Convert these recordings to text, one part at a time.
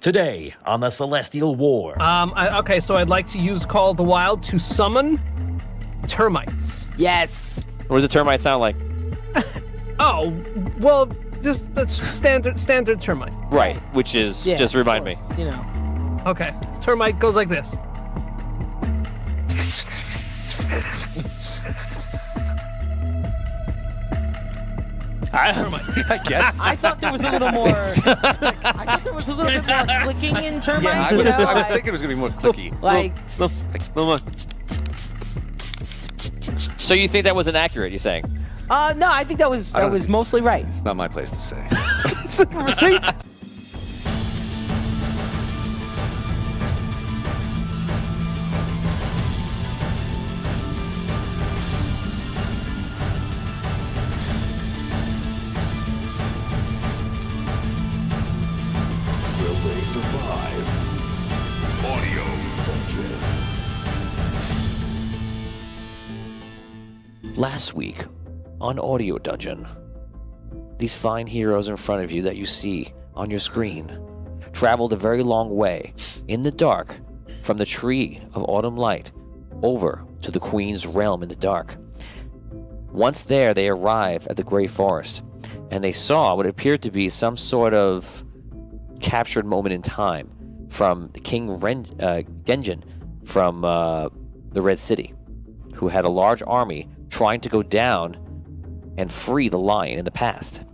Today on the Celestial War. Okay, so I'd like to use Call of the Wild to summon termites. Yes. What does a termite sound like? Oh, well, just that's standard termite. Right, which is, just remind me. You know. Okay, this termite goes like this. I guess. I thought there was a little more. I thought there was a little bit more clicking in termite. Yeah, I was thinking it was going to be more clicky. Like. So you think that was inaccurate, you're saying? No, I think that was mostly right. It's not my place to say. See? Will they survive? Audio Dungeon. Last week on Audio Dungeon, these fine heroes in front of you that you see on your screen traveled a very long way in the dark from the Tree of Autumn Light over to the Queen's Realm in the dark. Once there, they arrived at the Grey Forest, and they saw what appeared to be some sort of captured moment in time from the King Genjin from the Red City, who had a large army trying to go down and free the lion in the past.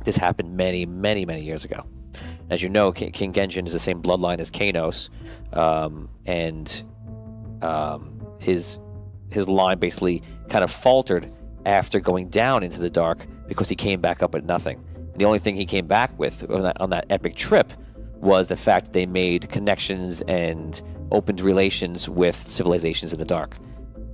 This happened many, many, many years ago. As you know, King Genjin is the same bloodline as Kanos, and his line basically kind of faltered after going down into the dark because he came back up with nothing. And the only thing he came back with on that epic trip was the fact that they made connections and opened relations with civilizations in the dark.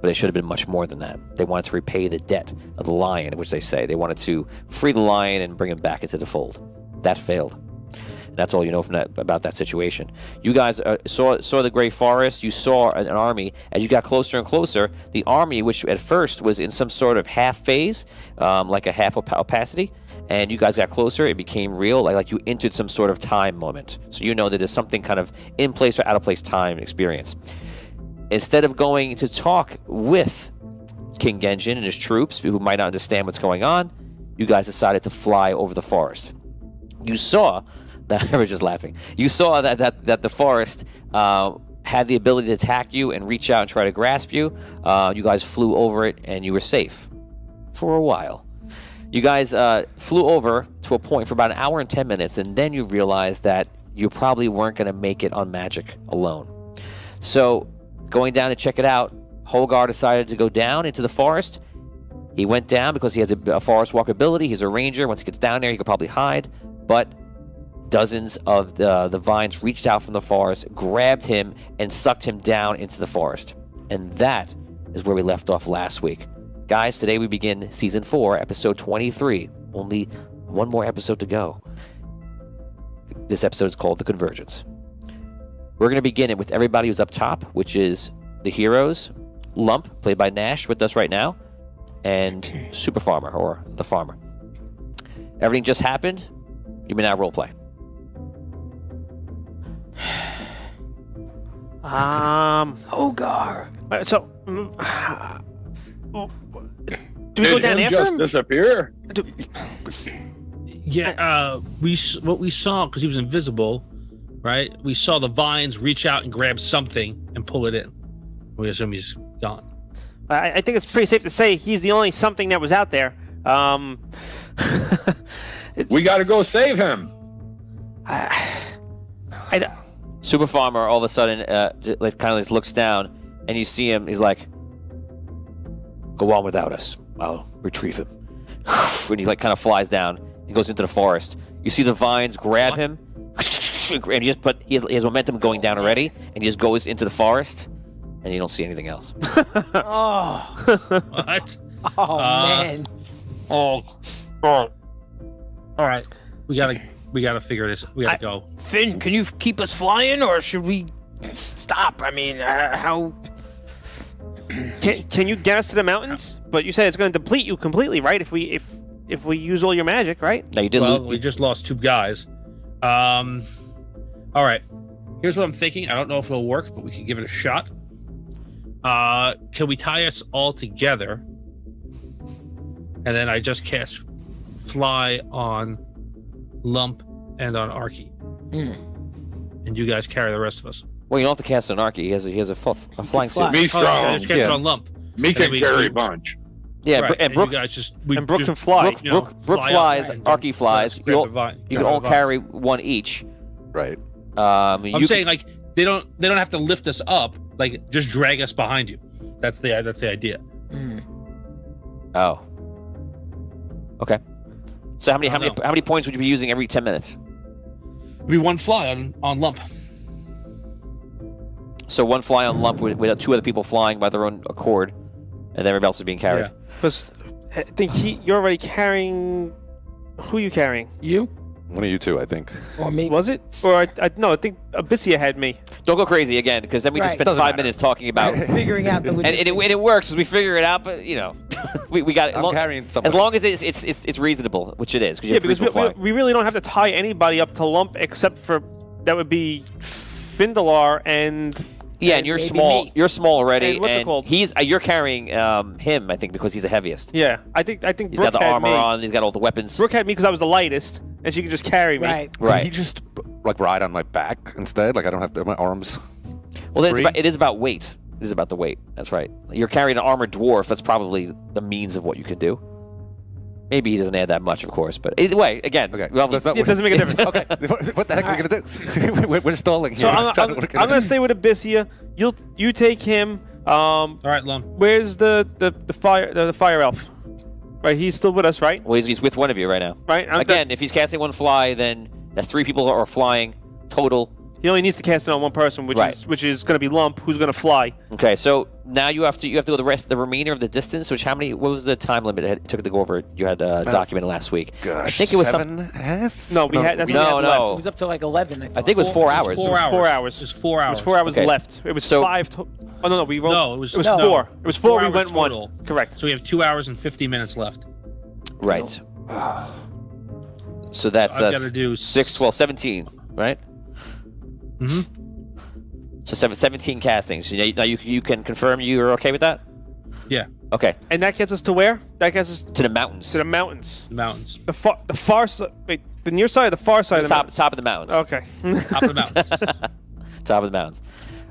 But it should have been much more than that. They wanted to repay the debt of the lion, which they say. They wanted to free the lion and bring him back into the fold. That failed. And that's all you know from about that situation. You guys saw the Grey Forest. You saw an army. As you got closer and closer, the army, which at first was in some sort of half phase, like a half opacity, and you guys got closer, it became real, like you entered some sort of time moment. So you know that there's something kind of in place or out of place time experience. Instead of going to talk with King Genjin and his troops, who might not understand what's going on, you guys decided to fly over the forest. You saw that I was just laughing. You saw that the forest had the ability to attack you and reach out and try to grasp you. You guys flew over it and you were safe for a while. You guys flew over to a point for about an hour and 10 minutes, and then you realized that you probably weren't going to make it on magic alone. So, going down to check it out, Holgar decided to go down into the forest. He went down because he has a forest walk ability. He's a ranger. Once he gets down there, he could probably hide. But dozens of the vines reached out from the forest, grabbed him, and sucked him down into the forest. And that is where we left off last week. Guys, today we begin Season 4, Episode 23. Only one more episode to go. This episode is called The Convergence. We're going to begin it with everybody who's up top, which is the heroes, Lump, played by Nash, with us right now, and Super Farmer, or the Farmer. Everything just happened. You may now roleplay. Hogar. So, do we go down after him? Disappear? Yeah. What we saw, because he was invisible, right? We saw the vines reach out and grab something and pull it in. We assume he's gone. I think it's pretty safe to say he's the only something that was out there. We got to go save him. Super Farmer all of a sudden kind of looks down, and you see him. He's like, "Go on without us. I'll retrieve him." And he kind of flies down and goes into the forest. You see the vines grab him, and he has momentum going down already, and he just goes into the forest, and you don't see anything else. What? Oh, man. All right. We gotta figure this. We gotta go. Finn, can you keep us flying, or should we stop? I mean, how? Can you get us to the mountains? But you said it's going to deplete you completely, right? If we use all your magic, right? No, you did. Well, we just lost 2 guys. All right. Here's what I'm thinking. I don't know if it'll work, but we can give it a shot. Can we tie us all together? And then I just cast Fly on Lump and on Arky. And you guys carry the rest of us. Well, you don't have to cast Anarchy. He has a flying suit. Me Oh, strong. I just cast it on Lump. Me And then can we- carry bunch. Yeah, Right, and Brooks, you guys just And Brooks can fly. Brooke flies, Arky flies. You can all carry one each. Right. I'm you saying like they don't have to lift us up. Like just drag us behind you. That's the idea. Oh. Okay. So how I don't know. many points would you be using every 10 minutes? It'd be one fly on Lump. So one fly on Lump with two other people flying by their own accord, and everybody else is being carried. Yeah. Because I think you're already carrying. Who are you carrying? You One of you two, I think. or me? Was it? Or I think Abyssia had me. Don't go crazy again, because then we just Right. spent Doesn't 5 matter. minutes talking about, Figuring out the and logistics. it works as we figure it out. But you know, we got I'm carrying someone. as long as it's reasonable, which it is, because you Yeah, have three because people flying. we really don't have to tie anybody up to Lump except for that would be Findalar and Yeah, and you're maybe small. me. You're small already, And what's it and called? he's you're carrying him, I think, because he's the heaviest. yeah. I think He's Brooke got the had armor me. on. He's got all the weapons. Brooke had me because I was the lightest, and she could just carry me. Right. Can Right. he just like ride on my back instead? Like I don't have to, my arms. Well, then Free? it is about weight. It is about the weight. That's right. You're carrying an armored dwarf. That's probably the means of what you can do. Maybe he doesn't add that much, of course, but either way, again, Okay. well, That's not It doesn't make a difference. okay. What the heck are we gonna do? we're stalling here. So We're starting- I'm what can I gonna do? stay with Abyssia. You take him. All right, Lump. Where's the fire elf? Right, he's still with us, right? well, he's with one of you right now. Right. Again, if he's casting one fly, then that's 3 people are flying total. he only needs to cast it on one person, which Right. is going to be Lump, who's going to fly. Okay, so now you have to go the remainder of the distance. Which what was the time limit it took to go over? You had documented last week. Gosh, I think it was 7.5. No, we had. That's what we No, had no. It was up to like 11. I think it was 4 hours. It was 4 hours. It was 4 It hours. was 4 hours Okay. left. It was So- 5. Oh no, we rolled. No, it was 4. It was 4. We hours went total. 1. Correct. So we have 2 hours and 50 minutes left. Right. So that's I've gotta do 17, right? Mm-hmm. So 17 castings. So now you can confirm you're okay with that? Yeah, Okay. And that gets us to where? That gets us To the mountains. to the mountains. the mountains. The far side. Wait, the near side or the far side of the Top of the mountains. mountains? Okay. Top of the mountains. Top of the mountains.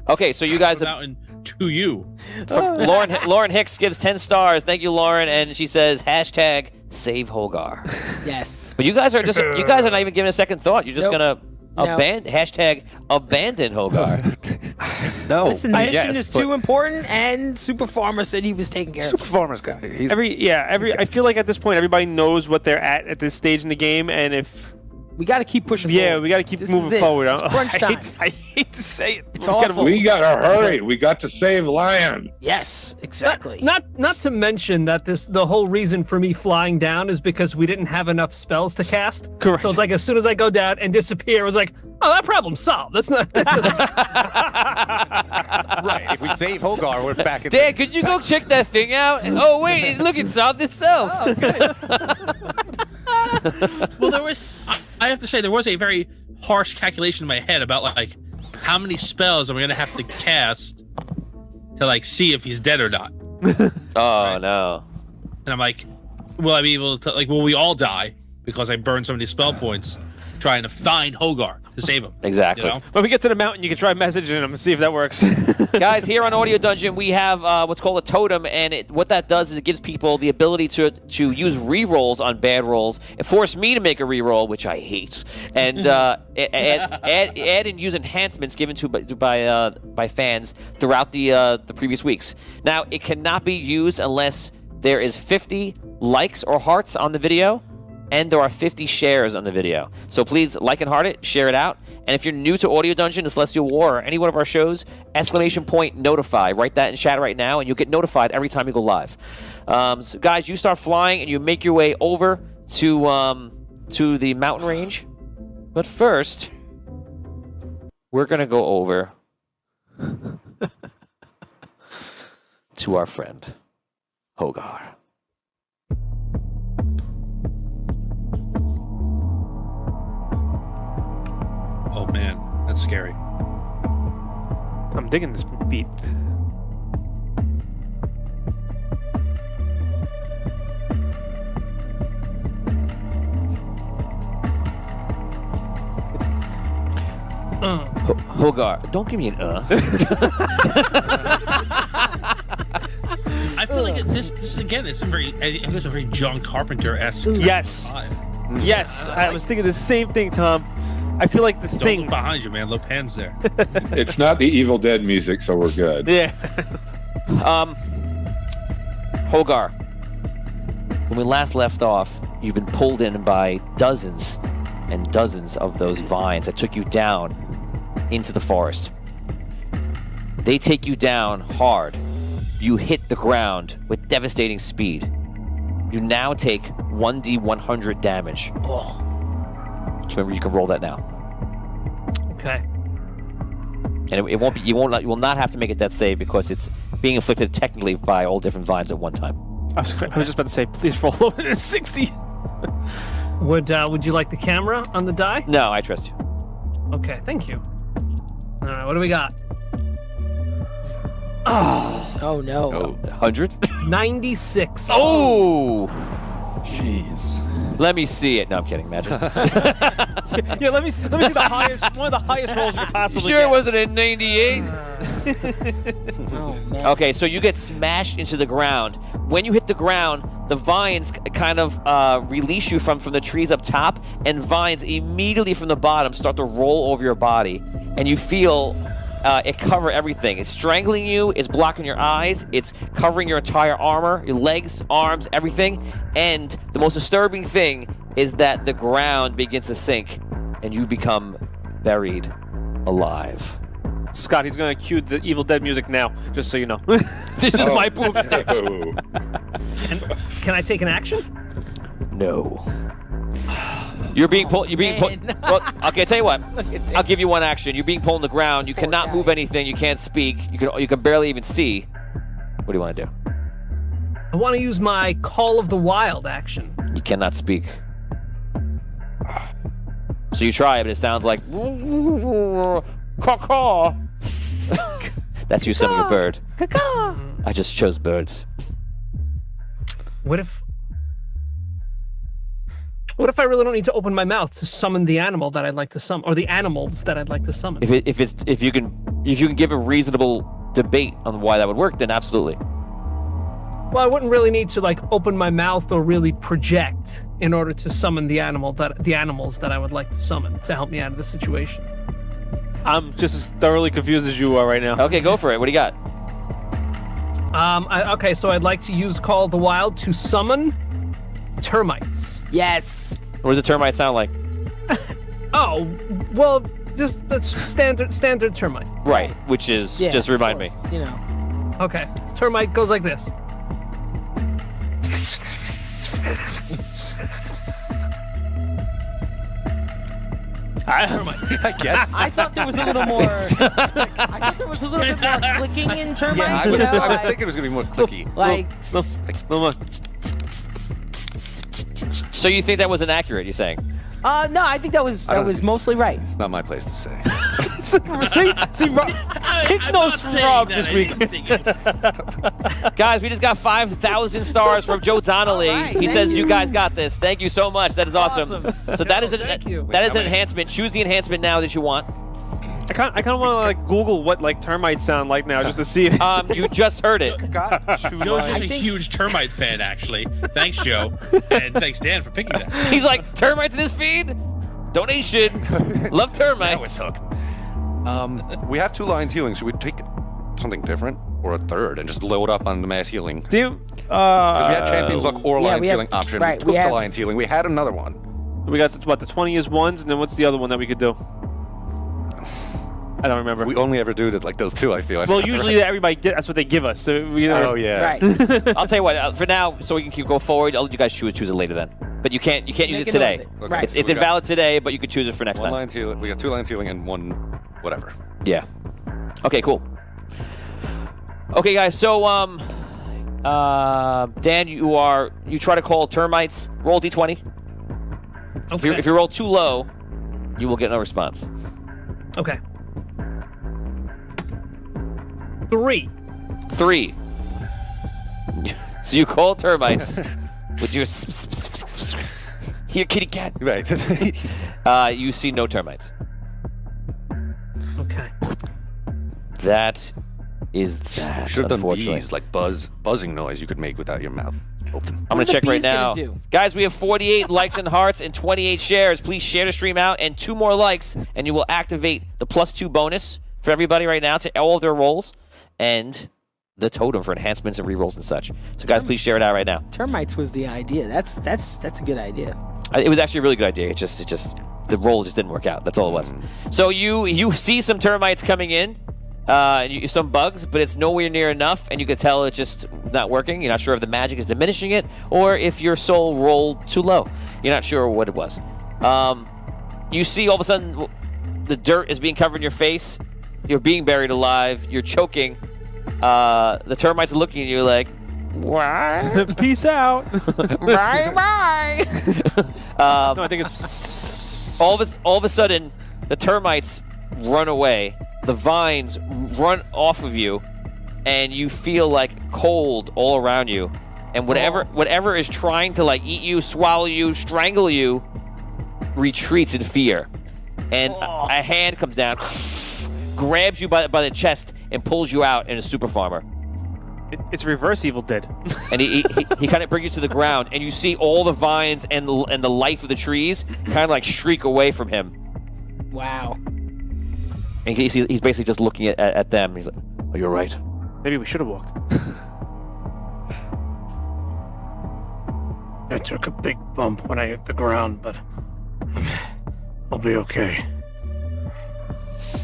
Okay, so you guys The mountain to you. Lauren Hicks gives 10 stars. Thank you, Lauren, and she says #save Hogar. Yes. But you guys are not even giving a second thought. You're just Nope. gonna No. abandon Hogar. No. Listen, the mission yes, is but too important, and Super Farmer said he was taking care of Super it. Farmer's guy. He's I feel like at this point everybody knows what they're at this stage in the game, and if We got to keep pushing yeah, forward. we got to keep This moving is it. forward. It's crunch time. I hate to say it. It's We gotta awful. move- We gotta hurry. We got to save Lion. Yes, exactly. Not to mention that the whole reason for me flying down is because we didn't have enough spells to cast. Correct. So it's like as soon as I go down and disappear, it was like, oh, that problem's solved. That's not. right. If we save Hogar, we're back at Dad, could you go check that thing out? Oh wait, look, it solved itself. Well, I have to say, there was a very harsh calculation in my head about like how many spells am I gonna have to cast to like see if he's dead or not. Oh no. And I'm like, will I be able to will we all die because I burned so many spell points trying to find Hogar to save him? Exactly. You know? When we get to the mountain, you can try messaging them and see if that works. Guys, here on Audio Dungeon, we have what's called a totem, and what that does is it gives people the ability to use re-rolls on bad rolls. It forced me to make a re-roll, which I hate, and add and use enhancements given by fans throughout the previous weeks. Now, it cannot be used unless there is 50 likes or hearts on the video, and there are 50 shares on the video. So please like and heart it, share it out. And if you're new to Audio Dungeon, Celestial War, or any one of our shows, !notify. Write that in chat right now, and you'll get notified every time you go live. So guys, you start flying, and you make your way over to the mountain range. But first, we're going to go over to our friend, Hogar. Oh man, That's scary. I'm digging this beat. Hogar, don't give me an I feel like this again is a very, I think it's a very John Carpenter-esque. Yes. Vibe. Yes, I was thinking the same thing, Tom. I feel like the Don't thing. look behind you, man. Lopan's there. It's not the Evil Dead music, so we're good. Yeah. Hogar, when we last left off, you've been pulled in by dozens and dozens of those vines that took you down into the forest. They take you down hard. You hit the ground with devastating speed. You now take 1d100 damage. Oh. Remember, you can roll that now, Okay. and it won't be. You will not have to make a death save because it's being inflicted technically by all different vines at one time. I was just about to say, please roll over to 60. Would you like the camera on the die? No, I trust you. Okay, thank you. All right, what do we got? Oh, Oh no. 100. 96. Oh, Jeez. let me see it. No, I'm kidding. Magic. Yeah, let me see the highest, one of the highest rolls you could possibly Sure, get. it wasn't a 98. Oh man. Okay, so you get smashed into the ground. When you hit the ground, the vines kind of release you from the trees up top, and vines immediately from the bottom start to roll over your body, and you feel it cover everything. It's strangling you, it's blocking your eyes, it's covering your entire armor, your legs, arms, everything. And the most disturbing thing is that the ground begins to sink, and you become buried alive. Scott, he's going to cue the Evil Dead music now, just so you know. This is my boomstick. Oh. Can I take an action? No. You're being pulled. You're being pulled. Man. Well, okay, tell you what. I'll give you one action. You're being pulled on the ground. You cannot move anything. You can't speak. You can barely even see. What do you want to do? I want to use my Call of the Wild action. You cannot speak. So you try, but it sounds like caw. That's you summoning a bird. I just chose birds. What if I really don't need to open my mouth to summon the animal that I'd like to summon, or the animals that I'd like to summon? If you can give a reasonable debate on why that would work, then absolutely. Well, I wouldn't really need to like open my mouth or really project in order to summon the animals that I would like to summon to help me out of the situation. I'm just as thoroughly confused as you are right now. Okay, go for it. What do you got? Okay, so I'd like to use Call of the Wild to summon termites. Yes. What does a termite sound like? Oh, well, just that's standard termite. Right, which is Yeah, just of remind me. course, You know. Okay, this termite goes like this. I guess. I thought there was a little more. I thought there was a little bit more clicking in termite. Yeah, I you was know, thinking it was gonna be more clicky. like. No more. So you think that was inaccurate? You're saying? No, I think that was mostly right. It's not my place to say. see, Rob, take notes from Rob this week. Guys, we just got 5,000 stars from Joe Donnelly. All right, He thank says you you. guys got this. Thank you so much. That is awesome. So that is Thank you. that is an enhancement. Choose the enhancement now that you want. I kind of want to like Google what like termites sound like now, just to see. If, You just heard it. Got two Joe's just lines. a huge termite fan, actually. Thanks, Joe. And thanks, Dan, for picking that. He's like, termites in his feed? Donation. Love Now we're termites. talking. We have 2 lines healing. Should we take something different or a third and just load up on the mass healing? do you, Because we had Champion's Luck or yeah, Lion's we have- Healing option. right, We we took have- the Lion's Healing. We had another one. we got the 20 is ones, and then what's the other one that we could do? I don't remember. We only ever do like those 2, I feel. I well, forgot the usually rest. everybody that's what they give us. So we Oh, yeah. Right. I'll tell you what. For now, so we can keep go forward. I'll let you guys choose it later then. But you can't use Make it a note today. of it. Okay, Right. so It's we got invalid today, but you could choose it for next 1 time. Lion's Healing. We got 2 Lion's Healing and 1 whatever. Yeah. Okay, cool. Okay, guys. So, Dan, you try to call termites. Roll d20. Okay. If you roll too low, you will get no response. Okay. 3. 3. So you call termites with your here, kitty cat. Right. You see no termites. Okay. That is that. Should have done Unfortunately, bees, like buzzing noise you could make without your mouth open. I'm gonna What are check the right bees gonna now, do? guys. We have 48 likes and hearts and 28 shares. Please share the stream out and 2 more likes, and you will activate the +2 bonus for everybody right now to all of their rolls and the totem for enhancements and rerolls and such. So, guys, please share it out right now. Termites was the idea. That's a good idea. It was actually a really good idea. It just the roll just didn't work out. That's all it was. So you see some termites coming in, some bugs, but it's nowhere near enough, and you can tell it's just not working. You're not sure if the magic is diminishing it or if your soul rolled too low. You're not sure what it was. You see all of a sudden the dirt is being covered in your face. You're being buried alive. You're choking. The termites are looking at you like, what? Peace out. Bye bye. No, I think it's all of a sudden, the termites run away. The vines run off of you, and you feel like cold all around you. And whatever is trying to like eat you, swallow you, strangle you, retreats in fear. And a hand comes down, grabs you by the chest, and pulls you out in a super farmer. it's reverse Evil Dead. And he kind of brings you to the ground, and you see all the vines and the life of the trees kind of like shriek away from him. Wow. And he's basically just looking at them. He's like, "Are you all right?" Maybe we should have walked. I took a big bump when I hit the ground, but I'll be okay.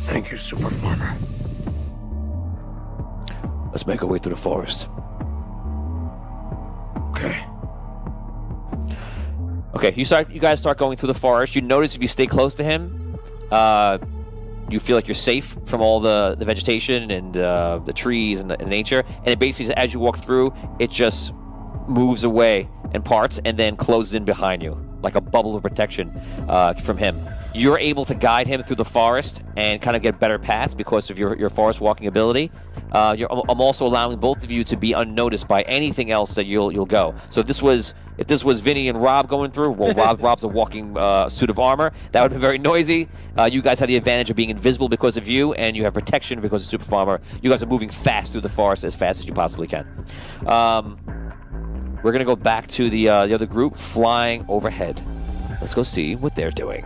Thank you, Super Farmer. Let's make our way through the forest. Okay. Okay, you guys start going through the forest. You notice if you stay close to him, you feel like you're safe from all the vegetation and the trees and the nature. And it basically, as you walk through, it just moves away and parts and then closes in behind you, like a bubble of protection from him. You're able to guide him through the forest and kind of get better paths because of your forest walking ability. I'm also allowing both of you to be unnoticed by anything else that you'll go. So if this was Vinny and Rob going through, well, Rob's a walking suit of armor. That would have been very noisy. You guys have the advantage of being invisible because of you, and you have protection because of Super Farmer. You guys are moving fast through the forest, as fast as you possibly can. We're gonna go back to the other group flying overhead. Let's go see what they're doing.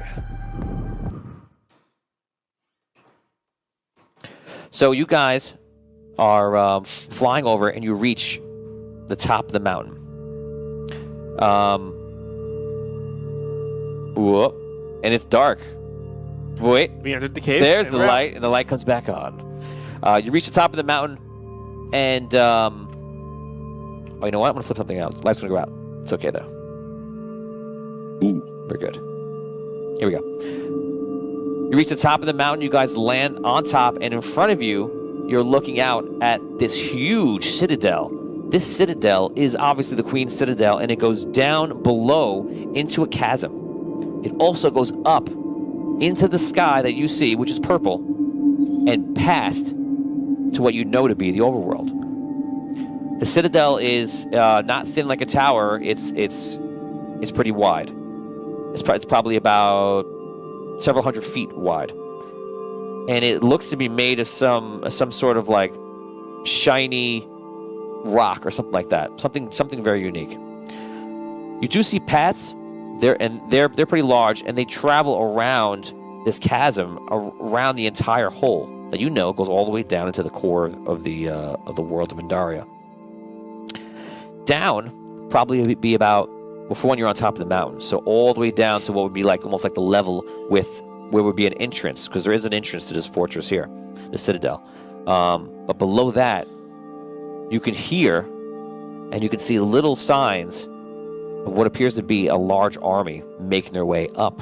So you guys are flying over, and you reach the top of the mountain. Whoop, and it's dark. Wait, We entered the cave. there's and the we're out. light, and the light comes back on. You reach the top of the mountain, and oh, you know what? I'm gonna flip something out. Light's gonna go out. It's okay though. We're good. Here we go. You reach the top of the mountain. You guys land on top, and in front of you, you're looking out at this huge citadel. This citadel is obviously the Queen's Citadel, and it goes down below into a chasm. It also goes up into the sky that you see, which is purple, and past to what you know to be the overworld. The citadel is not thin like a tower. It's pretty wide. It's probably about several hundred feet wide, and it looks to be made of some sort of like shiny rock or something like that. Something very unique. You do see paths. They're pretty large, and they travel around this chasm, around the entire hole that you know goes all the way down into the core of the world of Mindaria. Down probably be about, well, for one, you're on top of the mountain, so all the way down to what would be like almost like the level with where would be an entrance, because there is an entrance to this fortress here, the citadel. But below that, you can hear and you can see little signs of what appears to be a large army making their way up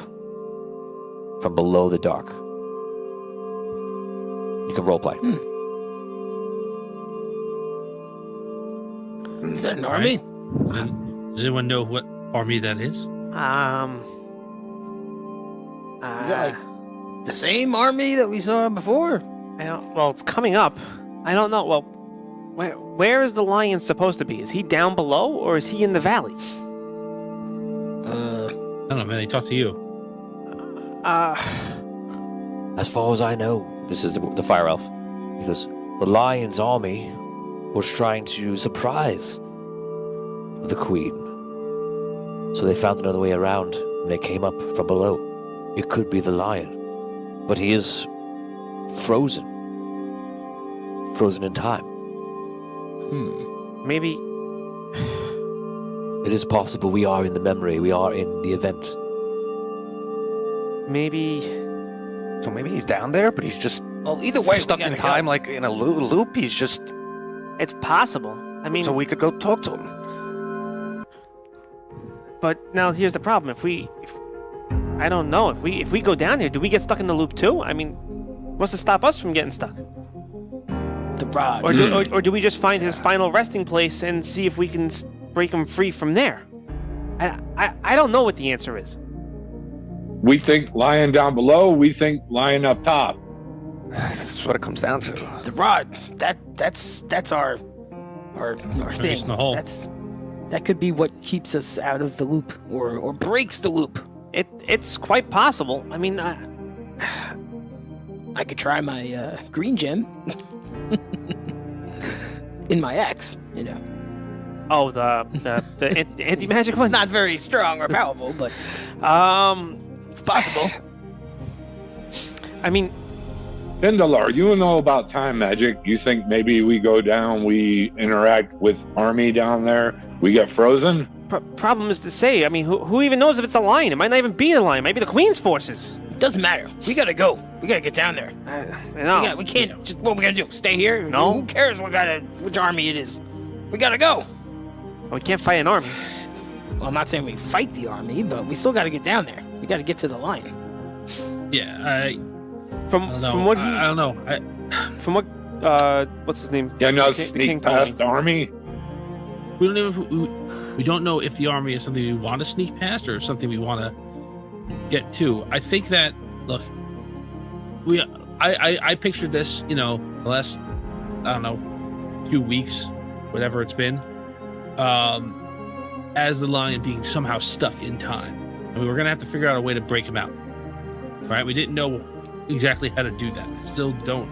from below the dark. You can roleplay. Is that an army? Does anyone know what army that is? Is it like the same army that we saw before? Well, it's coming up. I don't know. Well, where is the lion supposed to be? Is he down below or is he in the valley? I don't know, man. They talk to you. As far as I know, this is the fire elf, because the lion's army was trying to surprise the queen. So they found another way around, and they came up from below. It could be the lion, but he is frozen in time. Maybe. It is possible we are in the memory, we are in the event. Maybe. So maybe he's down there, but he's just Well, either way, stuck in time, like in a loop. He's just. It's possible. I mean. So we could go talk to him. But now here's the problem. I don't know. If we go down here, do we get stuck in the loop too? I mean, what's to stop us from getting stuck? The rod. Or do we just find his final resting place and see if we can break him free from there? I don't know what the answer is. We think lion down below. We think lion up top. That's what it comes down to. The rod. That's our thing. in the hole. That could be what keeps us out of the loop or breaks the loop. It's quite possible. I mean, I could try my green gem in my axe, you know. oh, the anti-magic It's one. not very strong or powerful, but it's possible. I mean, Findalar, you know about time magic. You think maybe we go down, we interact with army down there, we get frozen? problem is to say. I mean, who even knows if it's a lion? It might not even be a lion. It might be the Queen's forces. It doesn't matter. We gotta go. We gotta get down there. We can't. Just what we gonna do? Stay here? No. Who cares which army it is? We gotta go. We can't fight an army. Well, I'm not saying we fight the army, but we still gotta get down there. We gotta get to the lion. Yeah, From what he, I don't know. from what what's his name? Can us The king sneak told me. past the army? We don't know if the army is something we want to sneak past or something we want to get to. I think that look, I pictured this, the last few weeks, whatever it's been, as the lion being somehow stuck in time, and we were gonna have to figure out a way to break him out. Right? We didn't know exactly how to do that. I still don't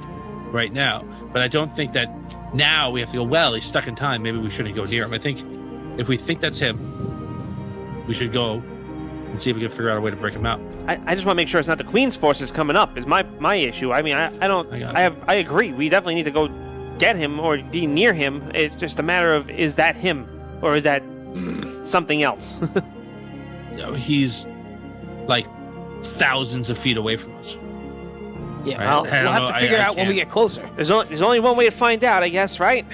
right now, but I don't think that now we have to go, well, he's stuck in time, maybe we shouldn't go near him. I think if we think that's him, we should go and see if we can figure out a way to break him out. I just want to make sure it's not the Queen's forces coming up. Is my issue. I mean, I agree. We definitely need to go get him or be near him. It's just a matter of, is that him or is that something else? He's like thousands of feet away from us. Yeah, Right. we'll have to figure it out when we get closer. There's only one way to find out, I guess, right?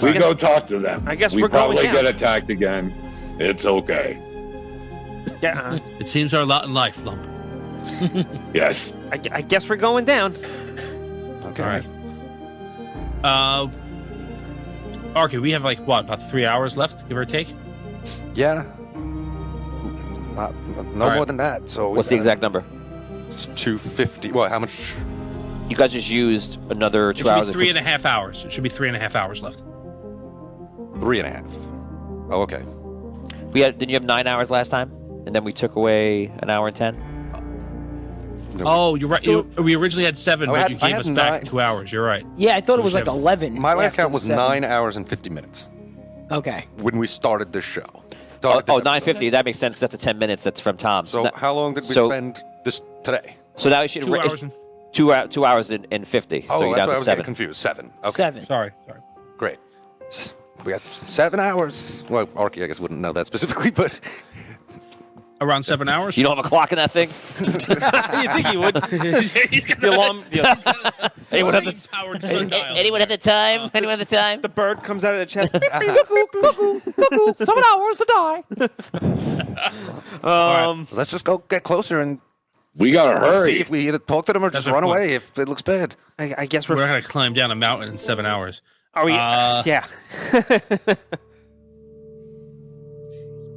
We go talk to them. I guess we we're going probably down. get attacked again. It's okay. Yeah, It seems our lot in life, Lump. Yes. I guess we're going down. Okay. All right. Arky, we have about 3 hours left, give or take. Yeah. No right. more than that. So What's the exact number? It's 250. What? How much? You guys just used another It 2 should hours. be 3.5 hours. It should be 3.5 hours left. 3.5. Oh, okay. Didn't you have 9 hours last time? And then we took away an hour and 10? No. Oh, you're right. We originally had 7, but you I gave had us back 9. 2 hours. You're right. Yeah, I thought it was like Seven. 11. My last after count the was 7. 9 hours and 50 minutes Okay. when we started this show. Oh, Started this episode. 9:50. That makes sense because that's the 10 minutes. That's from Tom. So how long did we spend this today? So now we should 2 hours and... 2 hours and 50. Oh, so you're that's down why I to was 7. getting confused. 7. Okay. 7. Sorry. Great. We got 7 hours. Well, Arky, I guess, wouldn't know that specifically, but Around 7 hours? You don't have a clock in that thing? You think he would? He's got The alarm. Anyone have the powered sundial. Anyone have the time? Anyone have the time? The bird comes out of the chest. 7 hours to die. let's just go get closer and We gotta hurry. see if we either talk to them or just That's a run point. away if it looks bad. I guess We're going to climb down a mountain in 7 hours. Are we? Yeah.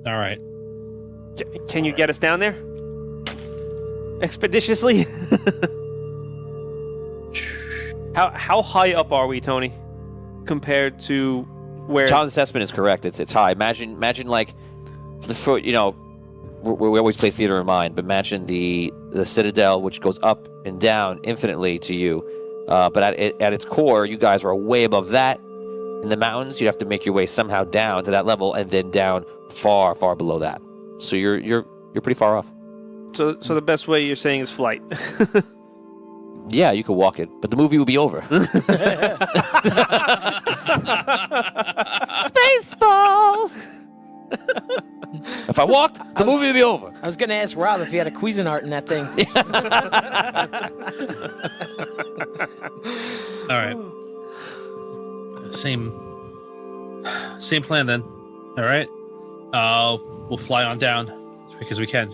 All right. Can you get us down there? expeditiously. How high up are we, Tony, compared to where? John's assessment is correct. It's high. Imagine like the foot. You know, we always play theater in mind, but imagine the citadel, which goes up and down infinitely to you. But at its core, you guys are way above that. In the mountains, you have to make your way somehow down to that level, and then down far, far below that. So you're pretty far off. So the best way you're saying is flight. Yeah, you could walk it, but the movie would be over. Spaceballs! If I walked, the movie would be over. I was going to ask Rob if he had a Cuisinart in that thing. All right. Same plan then. All right. We'll fly on down as quick as we can.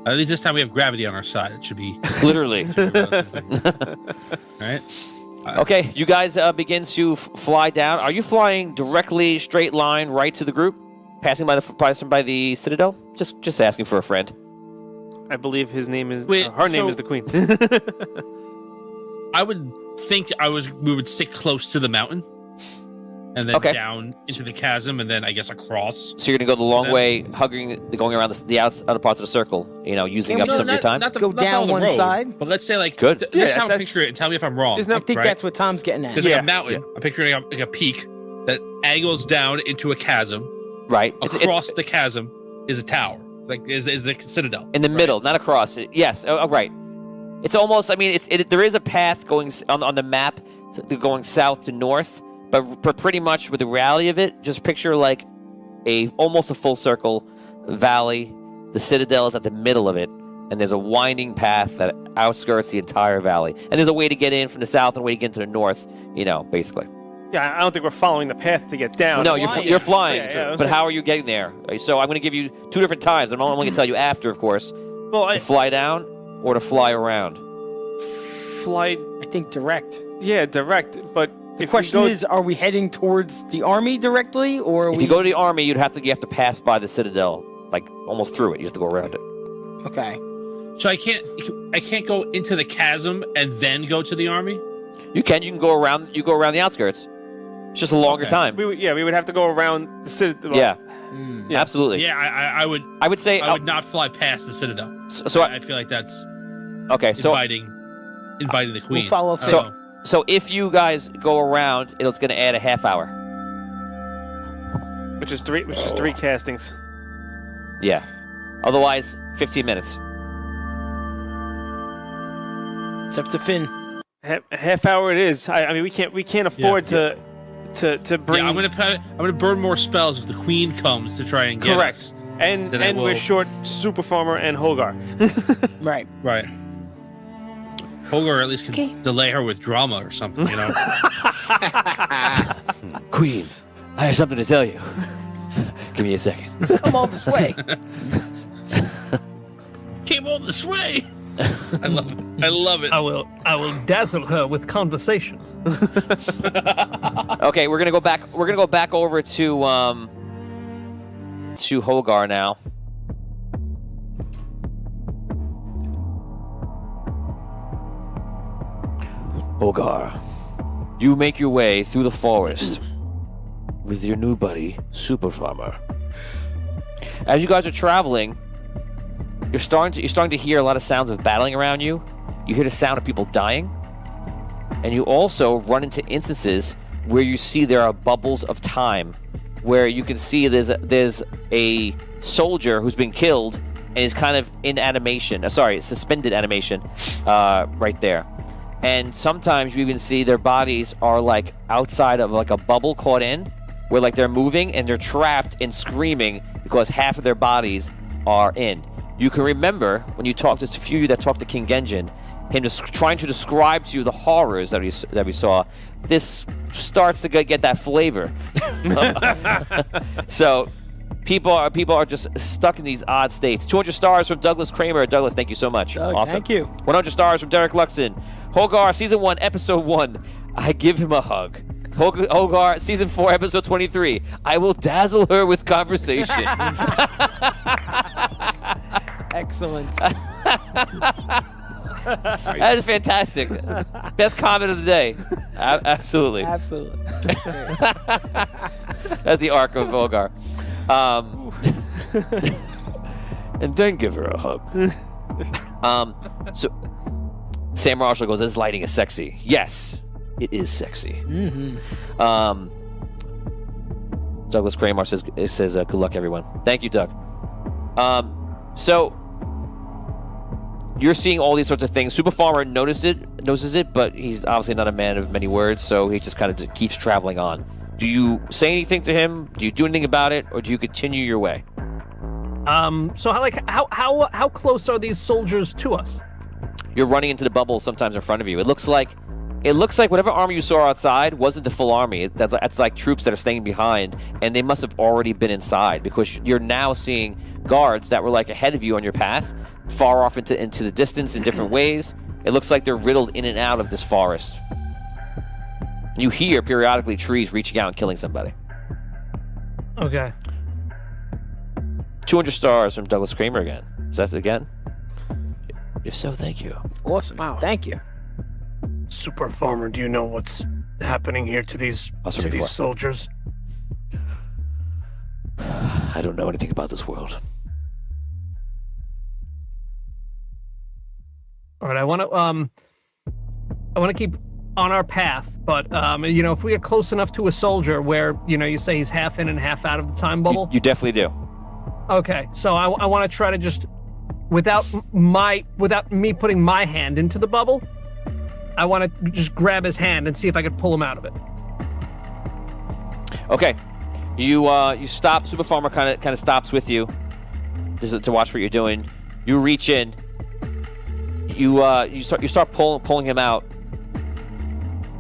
At least this time we have gravity on our side. It should be Literally. all right. Okay, you guys begin to fly down. Are you flying directly, straight line, right to the group? Passing by the citadel? Just asking for a friend. I believe his name is. Wait, her name is the Queen. I would think we would stick close to the mountain, and then down into the chasm, and then I guess across. So you're gonna go the long way, going around the outer parts of the circle. You know, using up some of your time. Go down one side. But let's say like good. This is how I picture it, and tell me if I'm wrong. I think that's what Tom's getting at. There's like a mountain. I'm picturing like a peak that angles down into a chasm. Right. Across the chasm is a tower. Like is the citadel. In the middle, not across it. Yes. Oh, right. It's almost. I mean, there is a path going on the map going south to north, but pretty much with the reality of it, just picture like almost a full circle valley. The citadel is at the middle of it, and there's a winding path that outskirts the entire valley. And there's a way to get in from the south and a way to get into the north. You know, basically. Yeah, I don't think we're following the path to get down. No, you're flying. Yeah, but how are you getting there? So I'm going to give you two different times. I'm only going to tell you after, of course. Well, to fly down or to fly around. Fly. I think direct. Yeah, direct. But the question is, are we heading towards the army directly, or if you go to the army, you have to pass by the citadel, like almost through it. You have to go around it. Okay. So I can't go into the chasm and then go to the army. You can go around. You go around the outskirts. It's just a longer time. We would have to go around the citadel. Yeah, absolutely. Yeah, I would. I would say I would not fly past the citadel. So I feel like that's okay. So inviting the queen. We'll follow. So if you guys go around, it's going to add a half hour, which is three castings. Yeah. Otherwise, 15 minutes. It's up to Finn. Half hour it is. I mean, we can't afford to bring. Yeah, I'm gonna burn more spells if the queen comes to try and get us. And we're short Super Farmer and Holgar. Right. Holgar at least can delay her with drama or something, you know. Queen, I have something to tell you. Give me a second. Come all this way. Came all this way. I love it. I will dazzle her with conversation. Okay, we're gonna go back. We're gonna go back over to Holgar now. Holgar, you make your way through the forest with your new buddy, Super Farmer. As you guys are traveling, you're starting to hear a lot of sounds of battling around you. You hear the sound of people dying. And you also run into instances where you see there are bubbles of time, where you can see there's a soldier who's been killed and is kind of in animation. Suspended animation, right there. And sometimes you even see their bodies are like outside of like a bubble caught in, where like they're moving and they're trapped and screaming because half of their bodies are in. You can remember when you talked, just a few of you that talked to King Genjin, him just trying to describe to you the horrors that we saw. This starts to get that flavor. So people are just stuck in these odd states. 200 stars from Douglas Kramer. Douglas, thank you so much. Doug, awesome. Thank you. 100 stars from Derek Luxon. Holgar, Season 1, Episode 1. I give him a hug. Holgar, Season 4, Episode 23. I will dazzle her with conversation. Excellent. That is fantastic. Best comment of the day. Absolutely. Absolutely. That's the arc of Volgar. And then give her a hug. So Sam Marshall goes, "This lighting is sexy." Yes, it is sexy. Douglas Kramer says, "Good luck, everyone." Thank you, Doug. So you're seeing all these sorts of things. Super Farmer notices it, but he's obviously not a man of many words, so he just kind of keeps traveling on. Do you say anything to him? Do you do anything about it, or do you continue your way? So how close are these soldiers to us? You're running into the bubble sometimes in front of you. It looks like whatever army you saw outside wasn't the full army. That's like troops that are staying behind, and they must have already been inside because you're now seeing guards that were like ahead of you on your path, far off into the distance in different ways. It looks like they're riddled in and out of this forest. You hear periodically trees reaching out and killing somebody. Okay. 200 stars from Douglas Kramer again. Is that again? If so, thank you. Awesome. Wow. Thank you. Super Farmer, do you know what's happening here to these soldiers? I don't know anything about this world. All right, I want to keep on our path, but if we get close enough to a soldier where you say he's half in and half out of the time bubble. You definitely do. Okay, so I want to try to just without me putting my hand into the bubble, I want to just grab his hand and see if I could pull him out of it. Okay, you stop. Super Farmer kind of stops with you. This is to watch what you're doing. You reach in. You start pulling him out,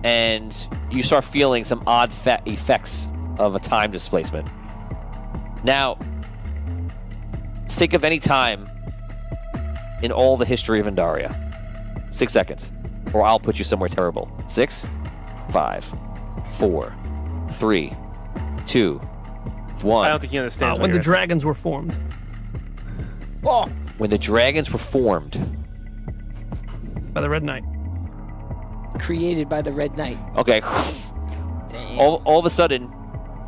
and you start feeling some odd effects of a time displacement. Now, think of any time in all the history of Andaria. 6 seconds, or I'll put you somewhere terrible. 6, 5, 4, 3, 2, 1. I don't think he understands. When the dragons were formed. Oh. When the dragons were formed. By the Red Knight. Created by the Red Knight. Okay. Damn. All of a sudden,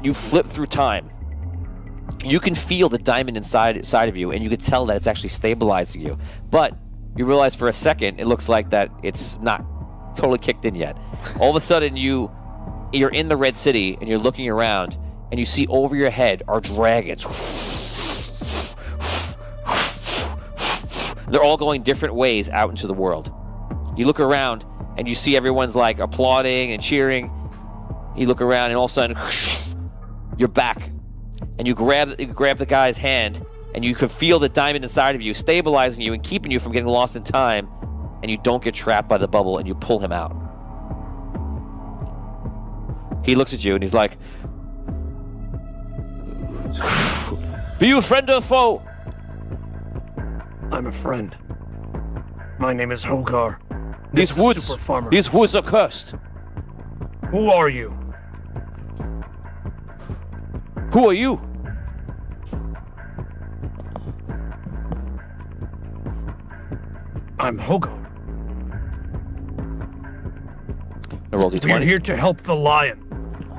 you flip through time. You can feel the diamond inside of you, and you can tell that it's actually stabilizing you. But you realize for a second, it looks like that it's not totally kicked in yet. All of a sudden, you're in the Red City, and you're looking around, and you see over your head are dragons. They're all going different ways out into the world. You look around, and you see everyone's like applauding and cheering. You look around, and all of a sudden, you're back. And you grab the guy's hand, and you can feel the diamond inside of you stabilizing you and keeping you from getting lost in time, and you don't get trapped by the bubble, and you pull him out. He looks at you, and he's like, "Be you friend or foe?" I'm a friend. My name is Hogar. These woods are cursed. Who are you? Who are you? I'm Hogar. I rolled you 20. We're here to help the lion.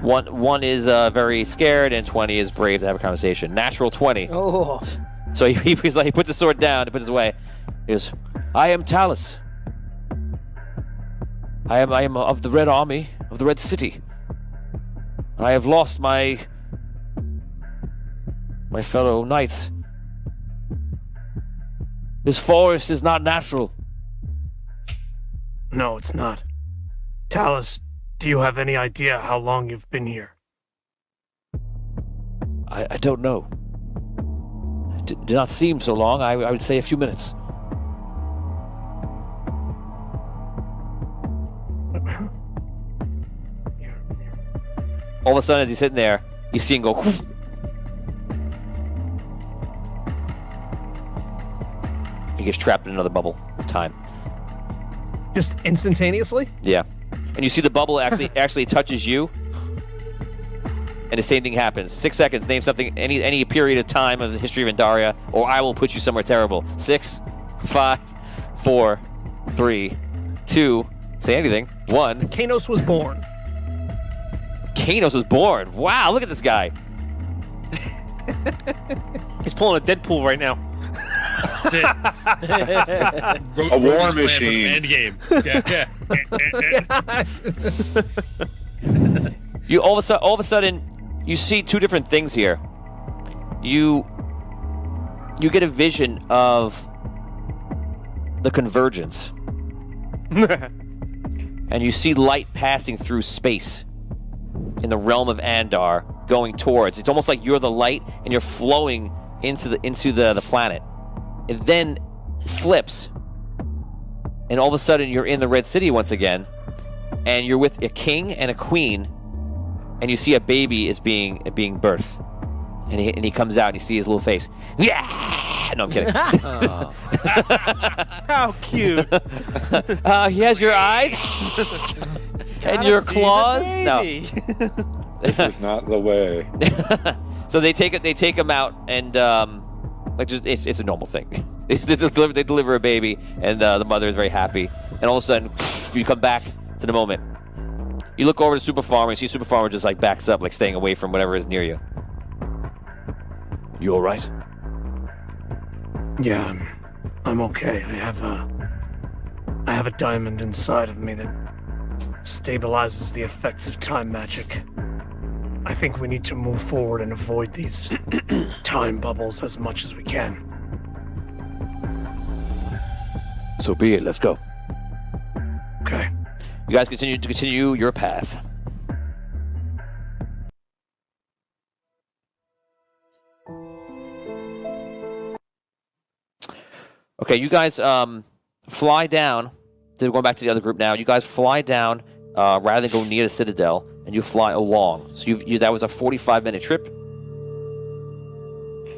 One is very scared, and 20 is brave to have a conversation. Natural 20. Oh. So he puts the sword down, he puts it away. He goes, "I am Talus. I am of the Red Army, of the Red City. I have lost my fellow knights. This forest is not natural." No, it's not. Talus, do you have any idea how long you've been here? I don't know. It did not seem so long. I would say a few minutes. All of a sudden, as he's sitting there, you see him go. He gets trapped in another bubble of time. Just instantaneously? Yeah. And you see the bubble actually touches you. and the same thing happens. 6 seconds. Name something, any period of time of the history of Andaria, or I will put you somewhere terrible. 6, 5, 4, 3, 2. Say anything. 1. Kanos was born. Kanos was born. Wow, look at this guy. He's pulling a Deadpool right now. That's it. A war machine. Endgame. Yeah. You all of a sudden, you see two different things here. You get a vision of the Convergence, and you see light passing through space in the realm of Andar, going towards. It's almost like you're the light, and you're flowing into the planet. It then flips, and all of a sudden you're in the Red City once again, and you're with a king and a queen, and you see a baby is being birthed, and he comes out and you see his little face. Yeah! No, I'm kidding. How cute. He has your eyes and your claws. No. This is not the way. So they take him out, and it's a normal thing. They deliver a baby, and the mother is very happy. And all of a sudden, you come back to the moment. You look over to Super Farmer, and see Super Farmer just like backs up, like staying away from whatever is near you. You all right? Yeah, I'm okay. I have a diamond inside of me that stabilizes the effects of time magic. I think we need to move forward and avoid these time bubbles as much as we can. So be it. Let's go. Okay. You guys continue your path. Okay, you guys fly down. Going back to the other group now. You guys fly down rather than go near the Citadel, and you fly along. So that was a 45-minute trip.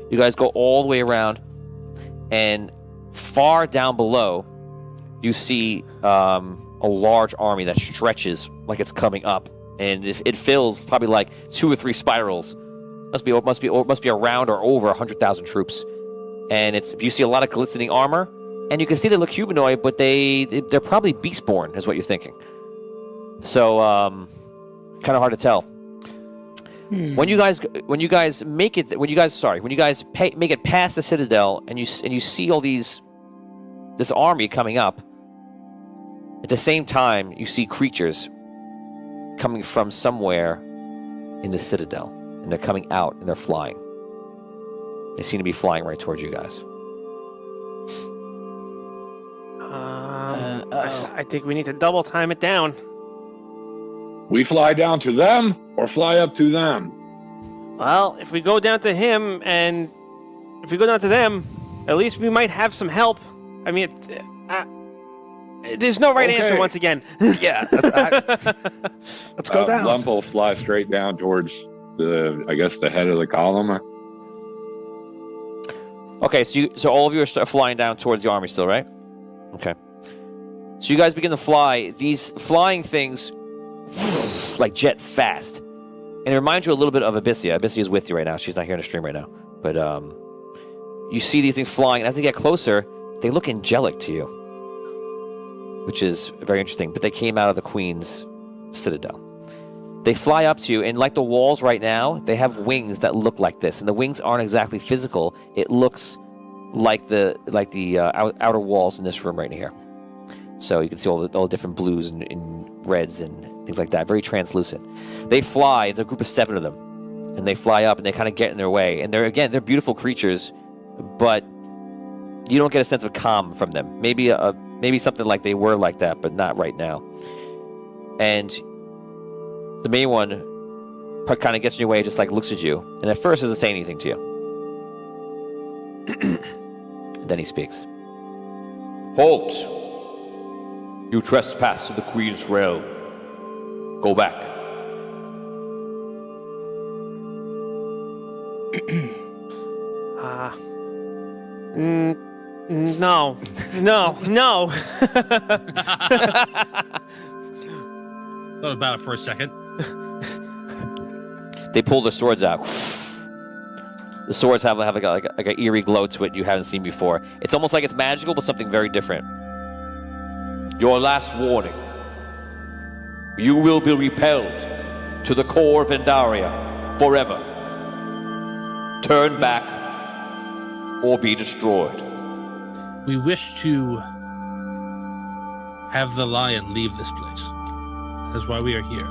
You guys go all the way around, and far down below, you see a large army that stretches like it's coming up, and it fills probably like 2 or 3 spirals. Must be around or over 100,000 troops. And you see a lot of glistening armor, and you can see they look humanoid, but they're probably beastborn, is what you're thinking. So, kind of hard to tell. When you guys make it past the Citadel, and you see all this army coming up. At the same time, you see creatures coming from somewhere in the Citadel, and they're coming out and they're flying. They seem to be flying right towards you guys. I think we need to double time it down. We fly down to them or fly up to them? Well, if we go down to him and if we go down to them, at least we might have some help. I mean, there's no right answer once again. Yeah. Let's go down. Lump will fly straight down towards the head of the column. Okay, so all of you are flying down towards the army still, right? Okay. So you guys begin to fly. These flying things like jet fast. And it reminds you a little bit of Abyssia. Abyssia is with you right now. She's not here in the stream right now. But you see these things flying, and as they get closer, they look angelic to you, which is very interesting. But they came out of the Queen's Citadel. They fly up to you, and like the walls right now, they have wings that look like this. And the wings aren't exactly physical. It looks like the outer walls in this room right here. So you can see all the different blues and reds and things like that. Very translucent. They fly. It's a group of 7 of them, and they fly up and they kind of get in their way. And they're beautiful creatures, but you don't get a sense of calm from them. Maybe something like they were like that, but not right now. And the main one kind of gets in your way, just like looks at you, and at first doesn't say anything to you. And then he speaks. Halt! You trespass to the Queen's realm. Go back. No. Thought about it for a second. They pull their swords out. The swords have like an eerie glow to it you haven't seen before. It's almost like it's magical, but something very different. Your last warning. You will be repelled to the core of Vendaria forever. Turn back or be destroyed. We wish to have the lion leave this place. That is why we are here.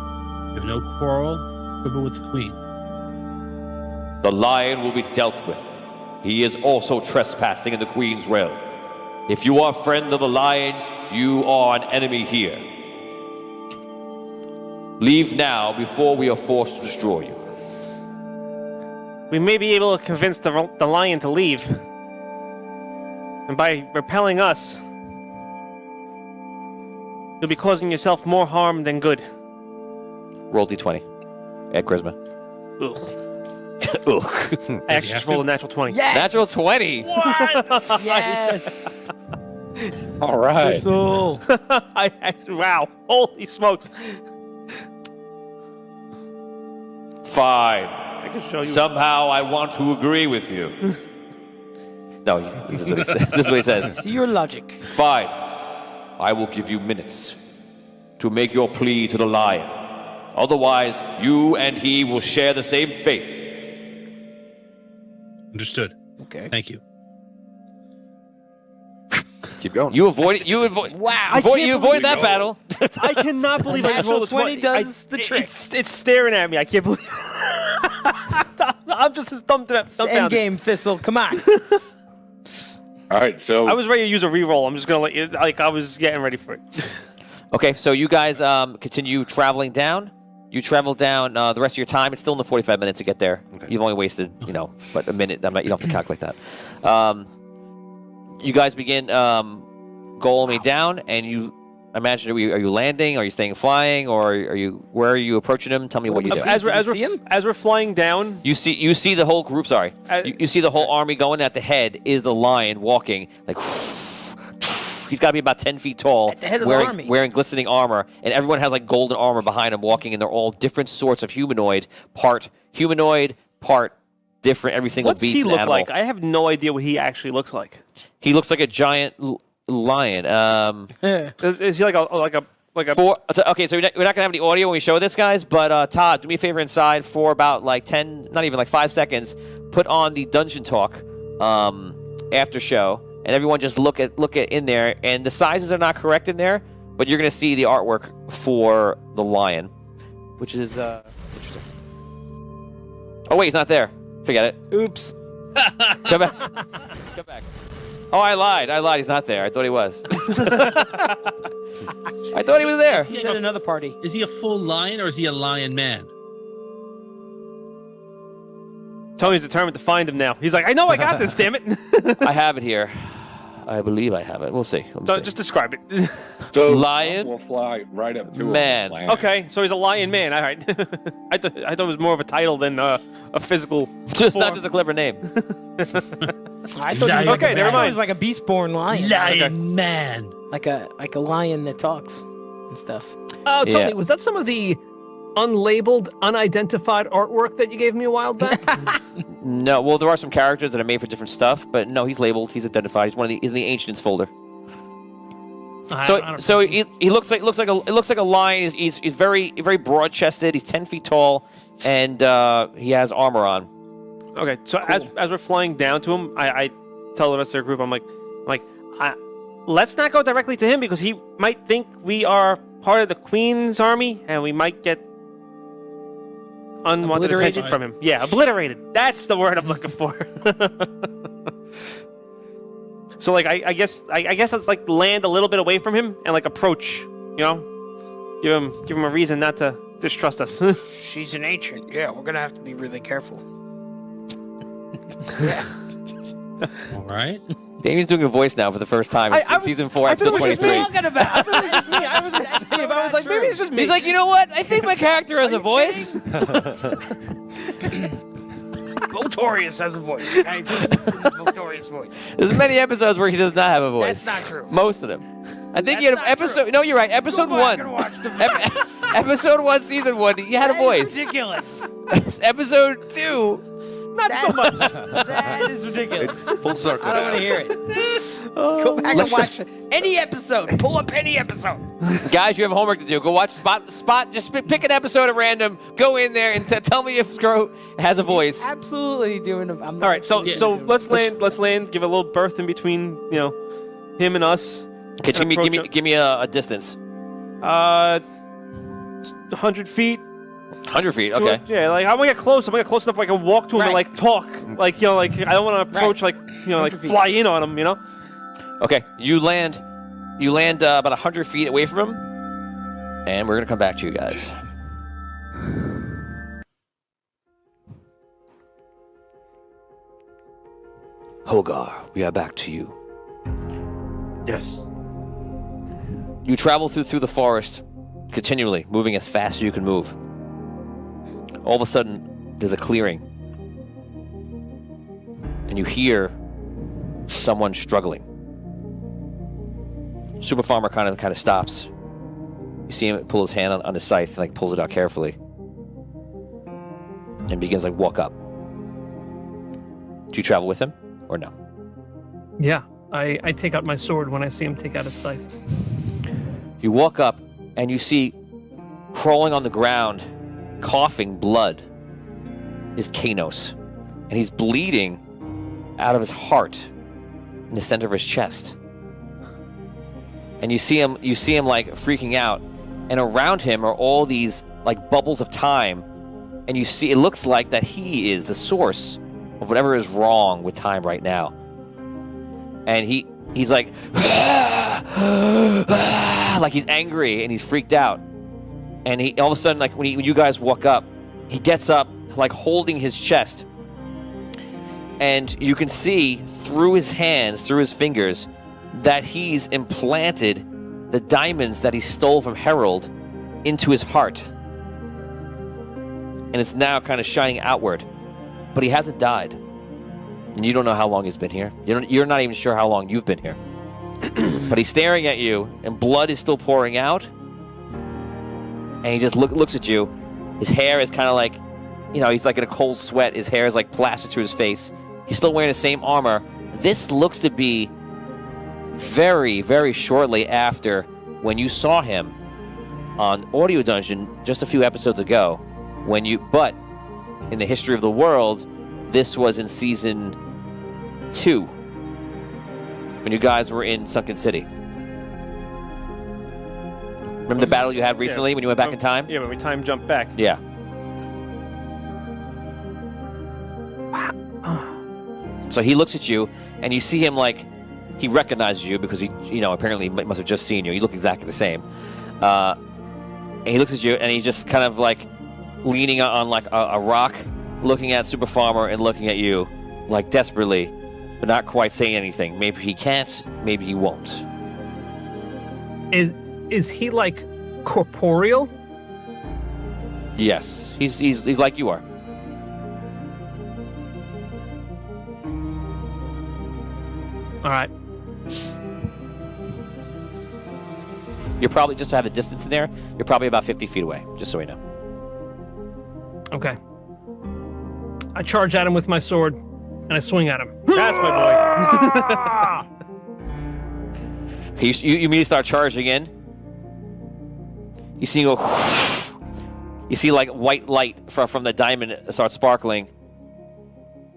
We have no quarrel with the queen. The lion will be dealt with. He is also trespassing in the queen's realm. If you are a friend of the lion, you are an enemy here. Leave now before we are forced to destroy you. We may be able to convince the lion to leave. And by repelling us, you'll be causing yourself more harm than good. Roll d20. Add charisma. Ugh. Ugh. I actually just rolled a natural 20. Yes! Natural 20. Yes! All right. So, Wow. Holy smokes. Fine. I can show you. Somehow I want to agree with you. No, this is what he says. see your logic. Fine. I will give you minutes to make your plea to the lion. Otherwise, you and he will share the same fate. Understood. Okay. Thank you. Keep going. You avoided. You avoid. Wow. You avoided that battle. I cannot believe I just rolled a 20. does the trick. It's staring at me. I can't believe I'm just as dumbfounded. End game, Thistle. Come on. All right. So I was ready to use a reroll. I'm just going to let you, like, I was getting ready for it. Okay, so you guys continue traveling down. You travel down the rest of your time. It's still in the 45 minutes to get there. Okay. You've only wasted, but a minute. You don't have to calculate that. You guys begin going down, and you imagine, are you landing? Are you staying flying? Or where are you approaching them? Tell me what you do. As we're flying down, You see the whole group. Sorry, you see the whole army going. At the head is the lion walking like. He's got to be about 10 feet tall, At the head of wearing, the army. wearing glistening armor, and everyone has like golden armor behind him walking, and they're all different sorts of humanoid, part different, every single what's beast he and look animal. like? I have no idea what he actually looks like. He looks like a giant lion. Is he like a Okay, so we're not going to have the audio when we show this, guys, but Todd, do me a favor inside for about like 10, not even like 5 seconds, put on the Dungeon Talk after show. And everyone just look at in there, and the sizes are not correct in there, but you're gonna see the artwork for the lion, which is interesting. Oh wait, he's not there. Forget it. Oops. Come back. Come back. Oh, I lied. He's not there. I thought he was. I thought he was there. He's at another party. Is he a full lion or is he a lion man? Tony's determined to find him now. He's like, I know I got this, damn it. I have it here. I believe I have it. We'll see. No, just describe it. so lion will fly right up to man. him. Okay, so he's a lion man. All right. I thought it was more of a title than a physical. Just not just a clever name. I thought he was Okay, never mind. He was like a beast-born lion. Lion man. Like a lion that talks and stuff. Oh, Tony, Yeah. was that some of the unlabeled, unidentified artwork that you gave me a while back? No, well, there are some characters that are made for different stuff, but no, he's labeled. He's identified. He's in the Ancients folder. So he looks like a lion. He's very broad chested. He's 10 feet tall, and he has armor on. Okay, so as we're flying down to him, I tell the rest of the group, I'm like, let's not go directly to him because he might think we are part of the Queen's army, and we might get unwanted attention from him. Yeah, obliterated. That's the word I'm looking for. So like I guess let's like land a little bit away from him and like approach, give him a reason not to distrust us. She's an ancient. Yeah, we're gonna have to be really careful. All right. Damien's doing a voice now for the first time in season 4, episode 23. I was like, maybe it's just me. He's like, you know what? I think my character has a voice. Votorious has a voice. Votorious voice. There's many episodes where he does not have a voice. That's not true. Most of them. I think you had an episode. No, you're right. Episode 1. Episode 1, Season 1, he had a voice. Ridiculous. Episode 2, Not so much. That is ridiculous. It's full circle. I don't want to hear it. Go back and watch any episode. Pull up any episode. guys, you have homework to do. Go watch Spot. Just pick an episode at random. Go in there and tell me if Scro has a voice. Absolutely doing. I'm not All right, so let's land. Let's land. Give a little berth in between, him and us. Okay, give me a distance. 100 feet. 100 feet. Okay. Yeah, like I'm gonna get close. I'm gonna get close enough where I can walk to him and like talk. Like I don't want to approach like fly in on him. Okay. You land about 100 feet away from him, and we're gonna come back to you guys. Hogar, we are back to you. Yes. You travel through the forest, continually moving as fast as you can move. All of a sudden, there's a clearing, and you hear someone struggling. Super Farmer kind of stops. You see him pull his hand on his scythe, like pulls it out carefully, and begins like walk up. Do you travel with him or no? Yeah, I take out my sword when I see him take out his scythe. You walk up and you see crawling on the ground, coughing blood, is Kanos. And he's bleeding out of his heart in the center of his chest. And you see him like freaking out. And around him are all these like bubbles of time. And you see, it looks like that he is the source of whatever is wrong with time right now. And he's like, like he's angry and he's freaked out. And he all of a sudden, like when you guys walk up, he gets up, like holding his chest. And you can see through his hands, through his fingers, that he's implanted the diamonds that he stole from Harold into his heart. And it's now kind of shining outward. But he hasn't died. And you don't know how long he's been here. You're not even sure how long you've been here. But he's staring at you, and blood is still pouring out. And he just looks at you. His hair is kind of like, he's like in a cold sweat. His hair is like plastered to his face. He's still wearing the same armor. This looks to be very, very shortly after when you saw him on Audio Dungeon just a few episodes ago. But in the history of the world, this was in season 2 when you guys were in Sunken City. Remember the battle you had recently when you went back in time? Yeah, when we time jumped back. Yeah. So he looks at you, and you see him like he recognizes you because he, apparently must have just seen you. You look exactly the same. And he looks at you, and he's just kind of like leaning on like a rock, looking at Super Farmer and looking at you, like desperately, but not quite saying anything. Maybe he can't, maybe he won't. Is he like corporeal? Yes, he's like you are. All right. You're probably, just to have a distance in there, you're probably about 50 feet away, just so we know. Okay. I charge at him with my sword, and I swing at him. That's my boy. You immediately start charging in. You see him go. You see like white light from the diamond start sparkling.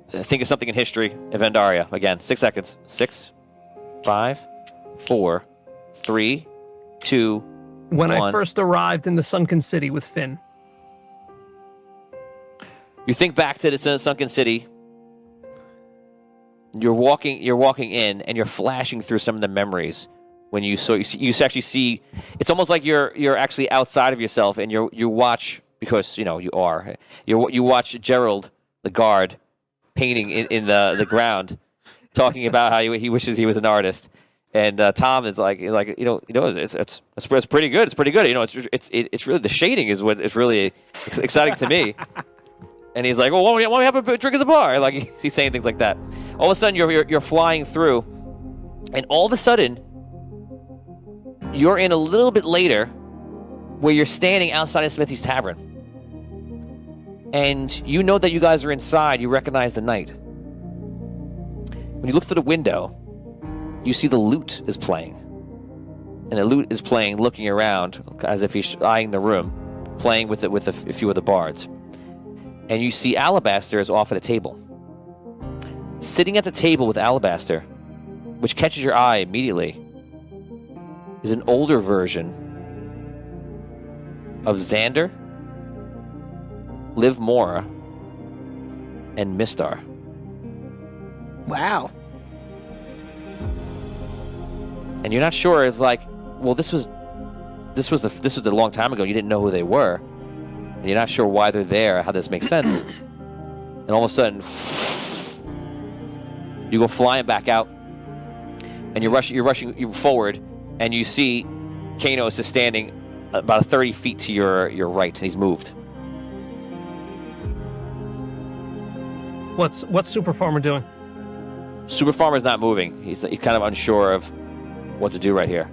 Think of something in history of Vendaria. Again, 6 seconds. 6, 5, 4, 3, 2, When 1. I first arrived in the Sunken City with Finn. You think back to the Sunken City. You're walking in, and you're flashing through some of the memories. When you actually see, it's almost like you're actually outside of yourself, and you watch, because you watch Gerald, the guard, painting in the ground, talking about how he wishes he was an artist, and Tom is like it's pretty good. It's pretty good. It's really the shading is what it's really exciting to me. And he's like, well, why don't we have a drink at the bar? Like he's saying things like that. All of a sudden, you're flying through, and all of a sudden, you're in a little bit later where you're standing outside of Smithy's Tavern. And you know that you guys are inside. You recognize the night. When you look through the window, you see the lute is playing. And the lute is playing, looking around, as if he's eyeing the room, playing with a few of the bards. And you see Alabaster is off at a table. Sitting at the table with Alabaster, which catches your eye immediately, is an older version of Xander, Liv Mora, and Mistar. Wow. And you're not sure. It's like, well, this was a long time ago. You didn't know who they were, and you're not sure why they're there, how this makes sense. And all of a sudden, you go flying back out, and you're rushing forward, and you see Kanos is standing about 30 feet to your right, and he's moved. What's Super Farmer doing? Super Farmer's not moving. He's kind of unsure of what to do right here.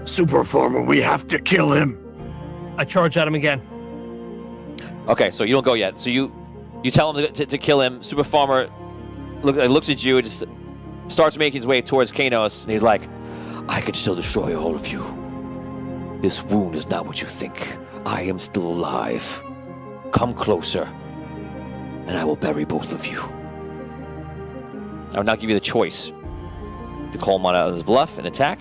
Super Farmer, we have to kill him. I charge at him again. Okay, so you don't go yet. So you tell him to kill him. Super Farmer looks at you and just starts making his way towards Kanos, and he's like, I can still destroy all of you. This wound is not what you think. I am still alive. Come closer, and I will bury both of you. I will now give you the choice to call him on his bluff and attack,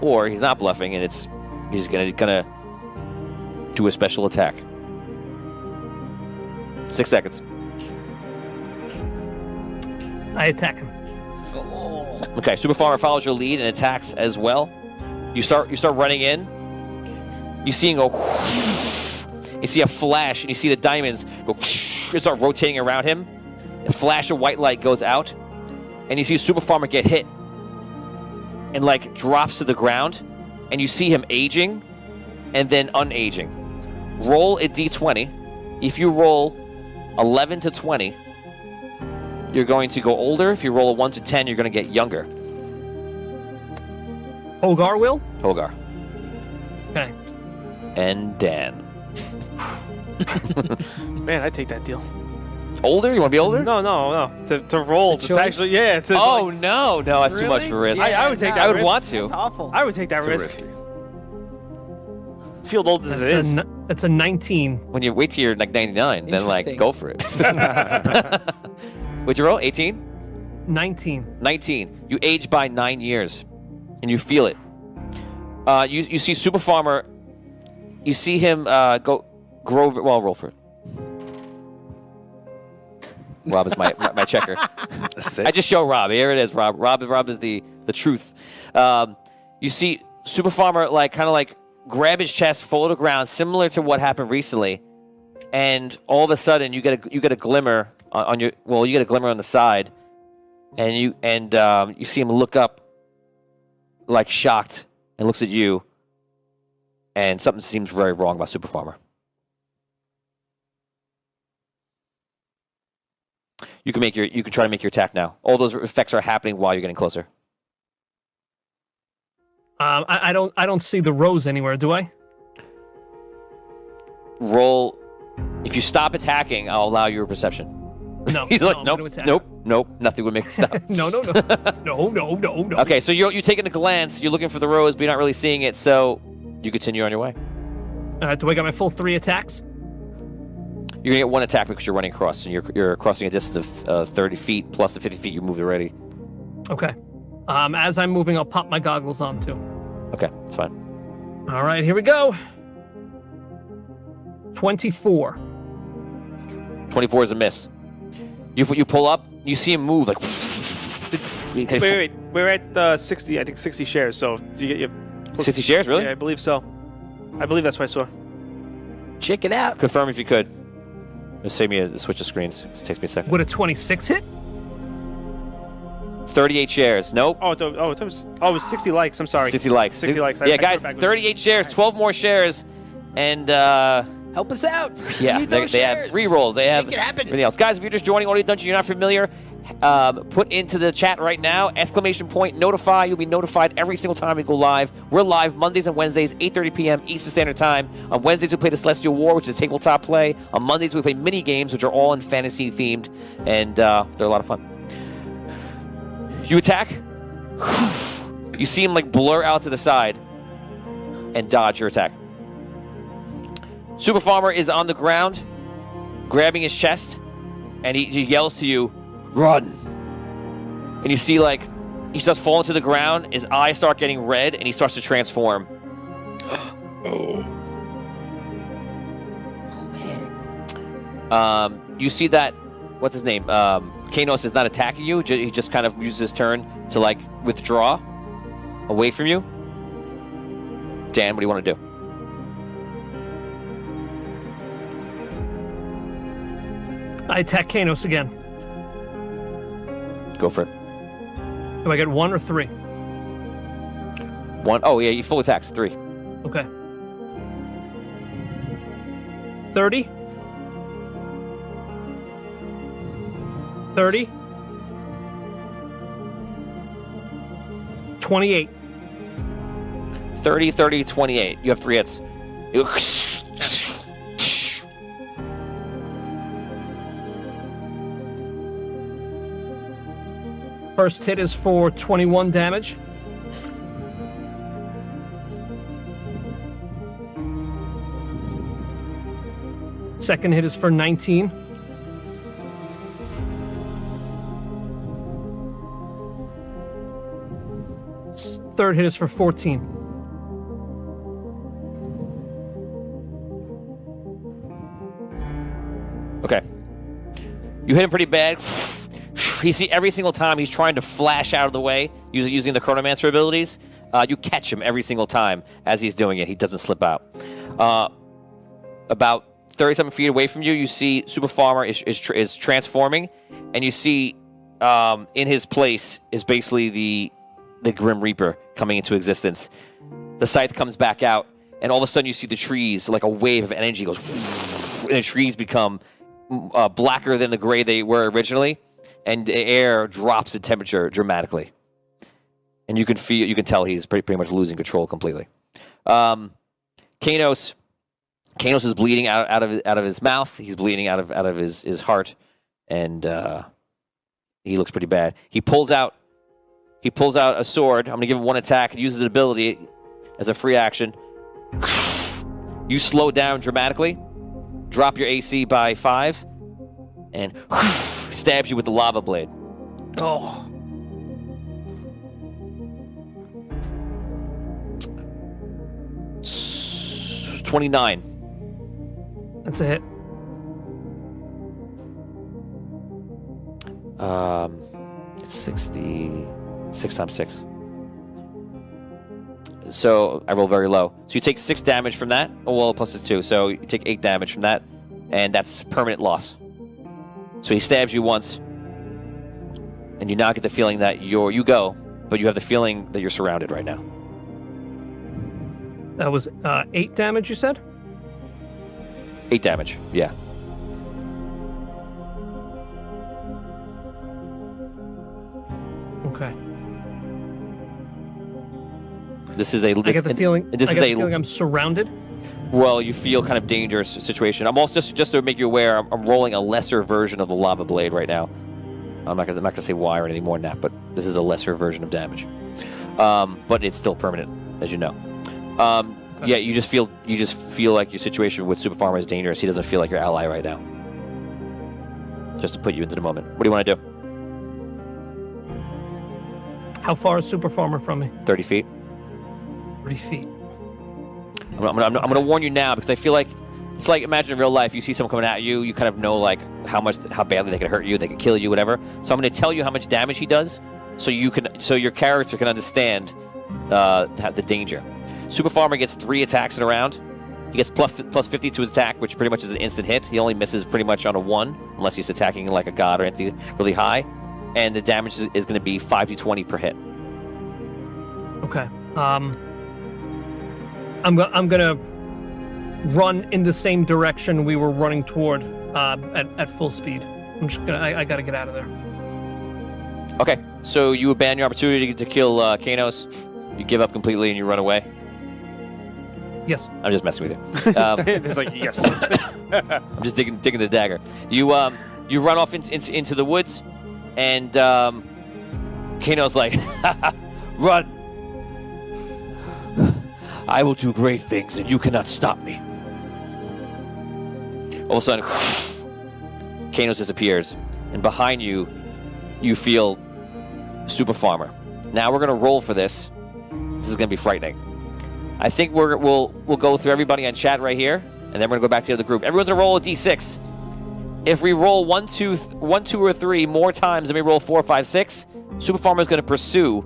or he's not bluffing and he's gonna do a special attack. 6 seconds. I attack him. Okay, Super Farmer follows your lead and attacks as well. You start running in. You see him go. You see a flash, and you see the diamonds go. Start rotating around him. A flash of white light goes out, and you see Super Farmer get hit and drops to the ground, and you see him aging and then unaging. Roll a d20. If you roll 11 to 20, you're going to go older. If you roll a 1 to 10, you're going to get younger. Hogar will? Hogar. Okay. And Dan. Man, I'd take that deal. Older? You want to be older? No. To roll. To actually, yeah. No, that's too much for risk. I would take that I risk. would want to. That's awful. I would take that risk. Feel old as it is. That's a 19. When you wait till you're 99, then go for it. What'd you roll? 18? 19. 19. You age by 9 years, and you feel it. You see Super Farmer. You see him grow. Well, roll for it. Rob is my checker. I just show Rob. Here it is, Rob. Rob is the truth. You see Super Farmer grab his chest, fall to the ground, similar to what happened recently, and all of a sudden you get a glimmer on your. Well, you get a glimmer on the side, and you see him look up, shocked, and looks at you, and something seems very wrong about Super Farmer. You can try to make your attack now. All those effects are happening while you're getting closer. I don't see the rose anywhere, do I? Roll. If you stop attacking, I'll allow your perception. No. He's like, no, nope. Nothing would make me stop. No. No. Okay, so you're taking a glance. You're looking for the rose, but you're not really seeing it. So you continue on your way. Do I got my full 3 attacks? You're gonna get 1 attack because you're running across, and you're crossing a distance of 30 feet plus the 50 feet you moved already. Okay. As I'm moving, I'll pop my goggles on too. Okay, that's fine. All right, here we go. 24. 24 is a miss. You pull up. You see him move Wait. We're at 60. I think 60 shares. So do you get your 60 shares? Really? Yeah, I believe so. I believe that's what I saw. Check it out. Confirm if you could. Just save me a switch of screens. It takes me a second. Would a 26 hit? 38 shares. Nope. It was 60 likes. I'm sorry. 60 likes. 60 likes. Yeah, guys, 38 shares, 12 more shares, and Help us out. Yeah, We need they those have shares. rerolls. They have Make it happen. everything else. Guys, if you're just joining Audio Dungeon, you're not familiar, put into the chat right now, !notify. You'll be notified every single time we go live. We're live Mondays and Wednesdays, 8:30 p.m. Eastern Standard Time. On Wednesdays, we play the Celestial War, which is tabletop play. On Mondays, we play mini games, which are all in fantasy themed, and they're a lot of fun. You attack. You see him like blur out to the side and dodge your attack. Super Farmer is on the ground, grabbing his chest, and he yells to you, "Run!" And you see, like, he starts falling to the ground, his eyes start getting red, and he starts to transform. Oh. You see that, what's his name? Kanos is not attacking you, he just kind of uses his turn to, like, withdraw away from you. Dan, what do you want to do? I attack Kanos again. Go for it. Do I get 1 or 3? 1. Oh, yeah, you full attacks. 3. Okay. 30. 30. 28. 30, 30, 28. You have 3 hits. First hit is for 21 damage. Second hit is for 19. Third hit is for 14. Okay. You hit him pretty bad. You see every single time he's trying to flash out of the way using the Chronomancer abilities. You catch him every single time as he's doing it. He doesn't slip out. About 37 feet away from you, you see Super Farmer is transforming, and you see in his place is basically the Grim Reaper coming into existence. The scythe comes back out, and all of a sudden you see the trees, like a wave of energy goes, and the trees become blacker than the gray they were originally, and the air drops in temperature dramatically. And you can tell he's pretty much losing control completely. Kanos is bleeding out of his mouth. He's bleeding out of his heart, and he looks pretty bad. He pulls out a sword. I'm gonna give him 1 attack. He uses an ability as a free action. You slow down dramatically, drop your AC by 5, and stabs you with the lava blade. Oh. It's 29. That's a hit. It's 60. 6 times 6. So I roll very low. So you take 6 damage from that. Oh, well, plus it's 2. So you take 8 damage from that, and that's permanent loss. So he stabs you once, and you now get the feeling that you go, but you have the feeling that you're surrounded right now. That was 8 damage, you said? 8 damage, yeah. Okay. This is a. I get the feeling. This I is get a. the feeling I'm surrounded. Well, you feel kind of dangerous situation. I'm also just to make you aware. I'm rolling a lesser version of the lava blade right now. I'm not gonna say why or anything more than that, but this is a lesser version of damage. But it's still permanent, as you know. Okay. Yeah, you just feel like your situation with Super Farmer is dangerous. He doesn't feel like your ally right now. Just to put you into the moment. What do you want to do? How far is Super Farmer from me? 30 feet. 30 feet. I'm gonna warn you now because I feel like it's like imagine in real life you see someone coming at you, you kind of know like how badly they can hurt you, they can kill you, whatever. So I'm gonna tell you how much damage he does, so your character can understand the danger. Super Farmer gets 3 attacks in a round. He gets plus 50 to his attack, which pretty much is an instant hit. He only misses pretty much on a 1 unless he's attacking like a god or anything really high, and the damage is going to be 5d20 per hit. Okay. I'm gonna run in the same direction we were running toward at full speed. I'm just gonna. I gotta get out of there. Okay, so you abandon your opportunity to kill Kanos. You give up completely and you run away. Yes. I'm just messing with you. It's like, yes. I'm just digging the dagger. You run off into the woods, and Kano's like, run. I will do great things, and you cannot stop me. All of a sudden, Kanos disappears, and behind you, you feel Super Farmer. Now we're gonna roll for this. This is gonna be frightening. I think we'll go through everybody on chat right here, and then we're gonna go back to the other group. Everyone's gonna roll a d6. If we roll 1, 2, or 3 more times than we roll 4, 5, 6, Super Farmer is gonna pursue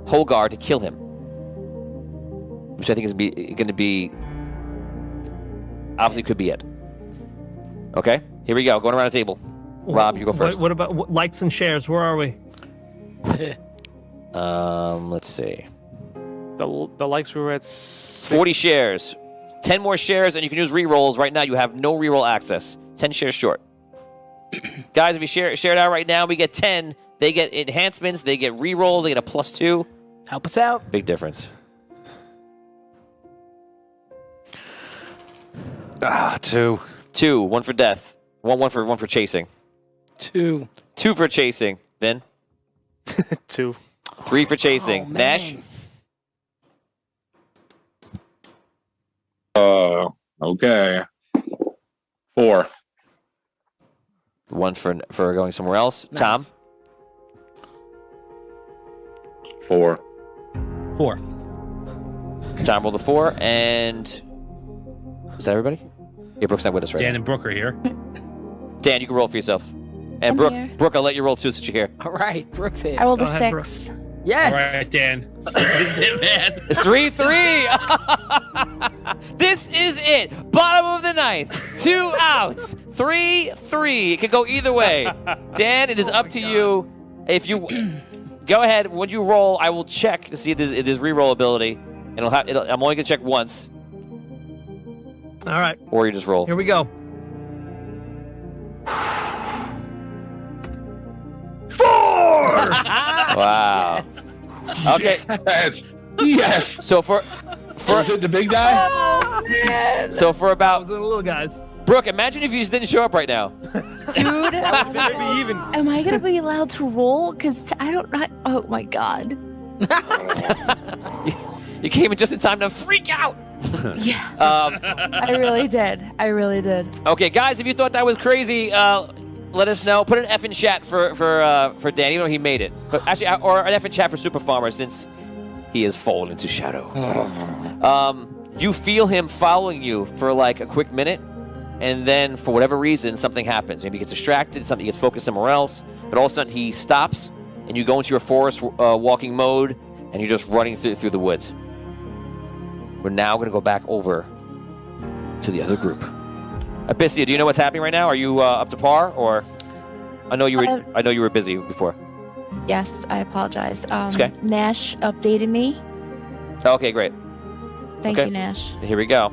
Hogar to kill him, which I think is gonna be obviously could be it. Okay, here we go. Going around the table. Rob, you go first. What about likes and shares? Where are we? Let's see. The likes we were at 40 shares. 10 more shares, and you can use rerolls. Right now, you have no reroll access. 10 shares short. Guys, if you share it out right now, we get 10. They get enhancements. They get rerolls. They get a +2. Help us out. Big difference. 2. 2. 1 for death. One for chasing. 2. 2 for chasing. Vin. 2. 3 for chasing. Oh, man. Nash. Okay. 4. 1 for going somewhere else. Nice. Tom. 4. 4. Tom rolled a 4, and is that everybody? Yeah, Brooke's not with us right Dan now. and Brooke are here. Dan, you can roll for yourself. And I'm Brooke, here. Brooke, I'll let you roll too since you're here. All right, Brooks here. I rolled a Go ahead, 6. Yes. All right, Dan. This is it, man. It's 3-3. This is it. Bottom of the ninth. 2 outs. 3-3. It could go either way. Dan, it is up to you. If you go ahead, when you roll, I will check to see if there's reroll ability. And I'm only gonna check once, All right. or you just roll. Here we go. 4. Wow. Okay. Yes. Yes. So for Is it the big guy? Oh, man. so for about Those are the little guys. Brooke, imagine if you just didn't show up right now. Dude, Maybe even. am I going to be allowed to roll? Because oh my God. You came in just in time to freak out. Yeah, Um, I really did. I really did. okay, guys, if you thought that was crazy, let us know. Put an F in chat for Dan, even though he made it. But actually, or an F in chat for Super Farmer, since he has fallen into shadow. You feel him following you for like a quick minute, and then for whatever reason, something happens. Maybe he gets distracted, something gets focused somewhere else, but all of a sudden he stops, and you go into your forest walking mode, and you're just running through the woods. We're now going to go back over to the other group. Abyssia, do you know what's happening right now? Are you up to par, or I know you were busy before. Yes, I apologize. okay. Nash updated me. Okay, great. Thank Okay. you, Nash. Here we go.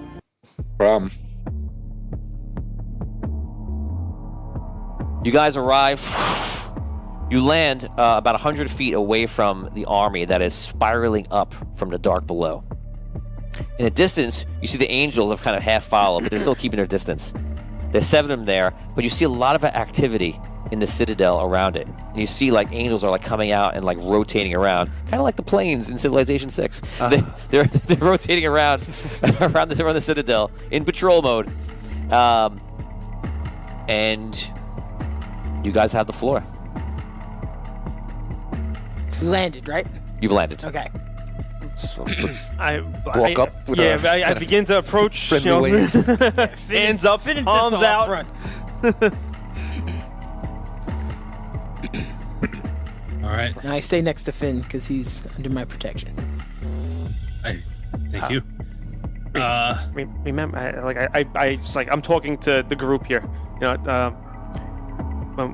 Problem. You guys arrive. You land about 100 feet away from the army that is spiraling up from the dark below. In the distance, you see the angels have kind of half followed, but they're still keeping their distance. There's 7 of them there, but you see a lot of activity in the citadel around it. And you see like angels are like coming out and like rotating around, kind of like the planes in Civilization 6. They're rotating around around the citadel in patrol mode. And you guys have the floor. We landed, right? You've landed. Okay. So let's I walk up with yeah, a I kind of begin to approach. friendly you know, wave. hands up, Finish this arms off out. front. All right. Now I stay next to Finn because he's under my protection. Thank you. Remember, I just like I'm talking to the group here. You know,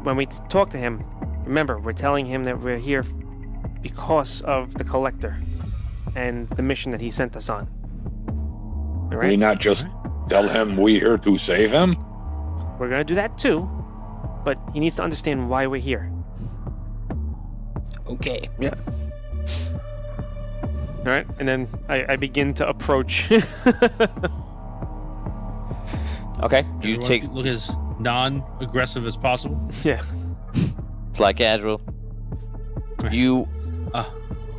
when we talk to him, remember we're telling him that we're here because of the collector and the mission that he sent us on. All We right? not just Tell him we here to save him? We're gonna do that too, but he needs to understand why we're here. Okay. Yeah. All right, and then I begin to approach. Okay, you Everyone take look as non-aggressive as possible. Yeah. fly casual. You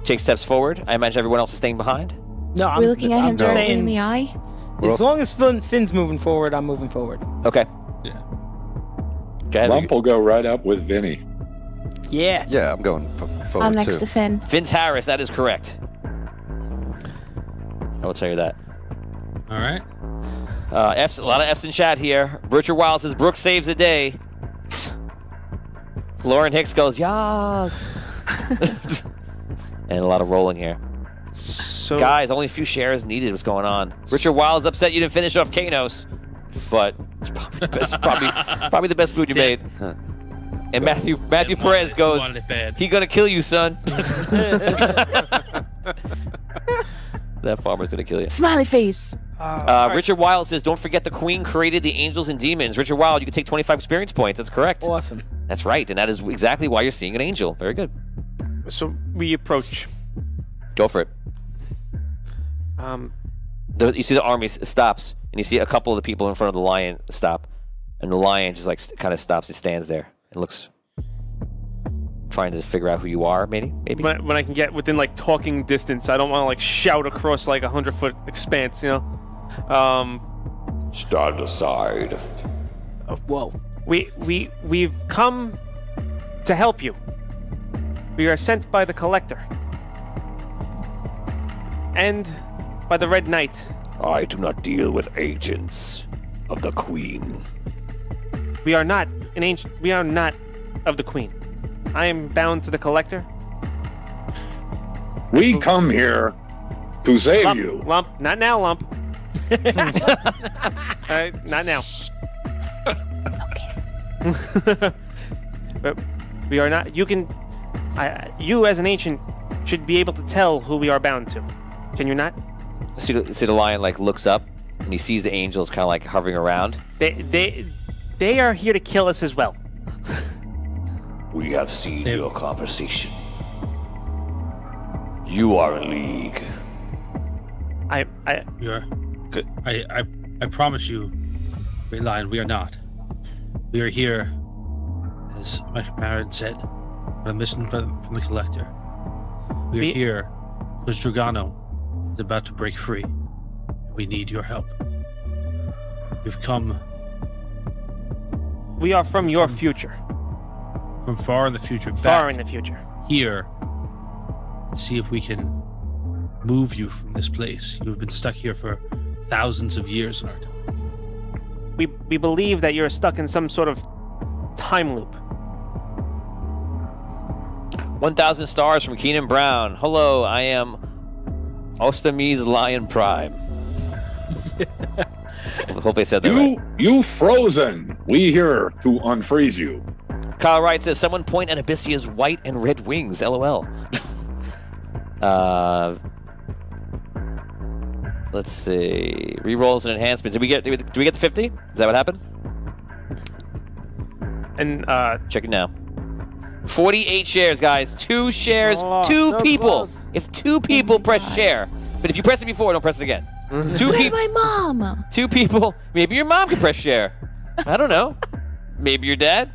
take steps forward. I imagine everyone else is staying behind. No, We're looking at him directly staying- in the eye. As long as Finn's moving forward, I'm moving forward. Okay. Yeah. Go ahead. Lump will go right up with Vinny. Yeah. Yeah, I'm going forward I'm next too. to Finn. Vince Harris, that is correct. I will tell you that. All right. F's, a lot of F's in chat here. Richard Wild says Brooke saves a day. Lauren Hicks goes, yas. And a lot of rolling here. So Guys, only a few shares needed. What's going on? Richard Wild is upset you didn't finish off Kanos, but it's probably the best, probably the best food you made. And Matthew Perez goes, wanted it bad. he gonna kill you, son. That farmer's gonna kill you. Smiley face. Richard Wild says, don't forget the Queen created the angels and demons. Richard Wild, you can take 25 experience points. That's correct. Awesome. That's right, and that is exactly why you're seeing an angel. Very good. So we approach. Go for it. You see the army stops, and you see a couple of the people in front of the lion stop, and the lion just like kind of stops and stands there and looks, trying to figure out who you are. Maybe. When I can get within like talking distance, I don't want to like shout across like 100-foot expanse, you know. Stand aside. Whoa. We've come to help you. We are sent by the Collector and by the Red Knight. I do not deal with agents of the Queen. We are not an ancient. We are not of the Queen. I am bound to the Collector. We come here to save Lump, you. Lump, not now, Lump. Not now. But we are not. You can. You as an ancient should be able to tell who we are bound to. Can you not? See the lion like looks up, and he sees the angels kind of like hovering around. They are here to kill us as well. We have seen your conversation. You are in league. You are. I promise you, Great Lion, we are not. We are here, as my comrade said, on a mission from the Collector. We are here because Dragano is about to break free. We need your help. We've come. We are from your future. From far in the future. Far in the future. Here. To see if we can move you from this place. You've been stuck here for thousands of years in our time. We believe that you're stuck in some sort of time loop. 1,000 stars from Keenan Brown. Hello, I am Ostamise Lion Prime. Hope I said that right. You frozen. We here to unfreeze you. Kyle Wright says, someone point at Abyssio's white and red wings. LOL. Let's see. Rerolls and enhancements. Did we get the 50? Is that what happened? And check it now. 48 shares, guys. 2 shares. Oh, 2 so people. close. If 2 people press share, but if you press it before, don't press it again. 2 Where's people. my mom? 2 people. Maybe your mom can press share. I don't know. Maybe your dad.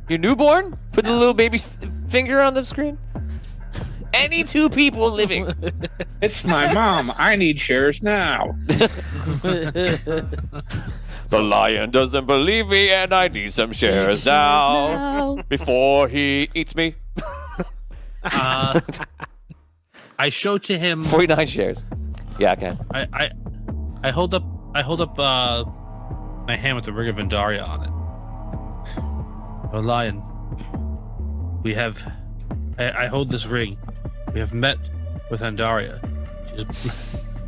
Your newborn. Put the little baby finger on the screen. Any 2 people living. It's my mom. I need shares now. The lion doesn't believe me, and I need some shares now before he eats me. I show to him 49 shares. Yeah, I can. I hold up my hand with the ring of Vendaria on it. Oh, Lion, we have. I hold this ring. We have met with Andaria.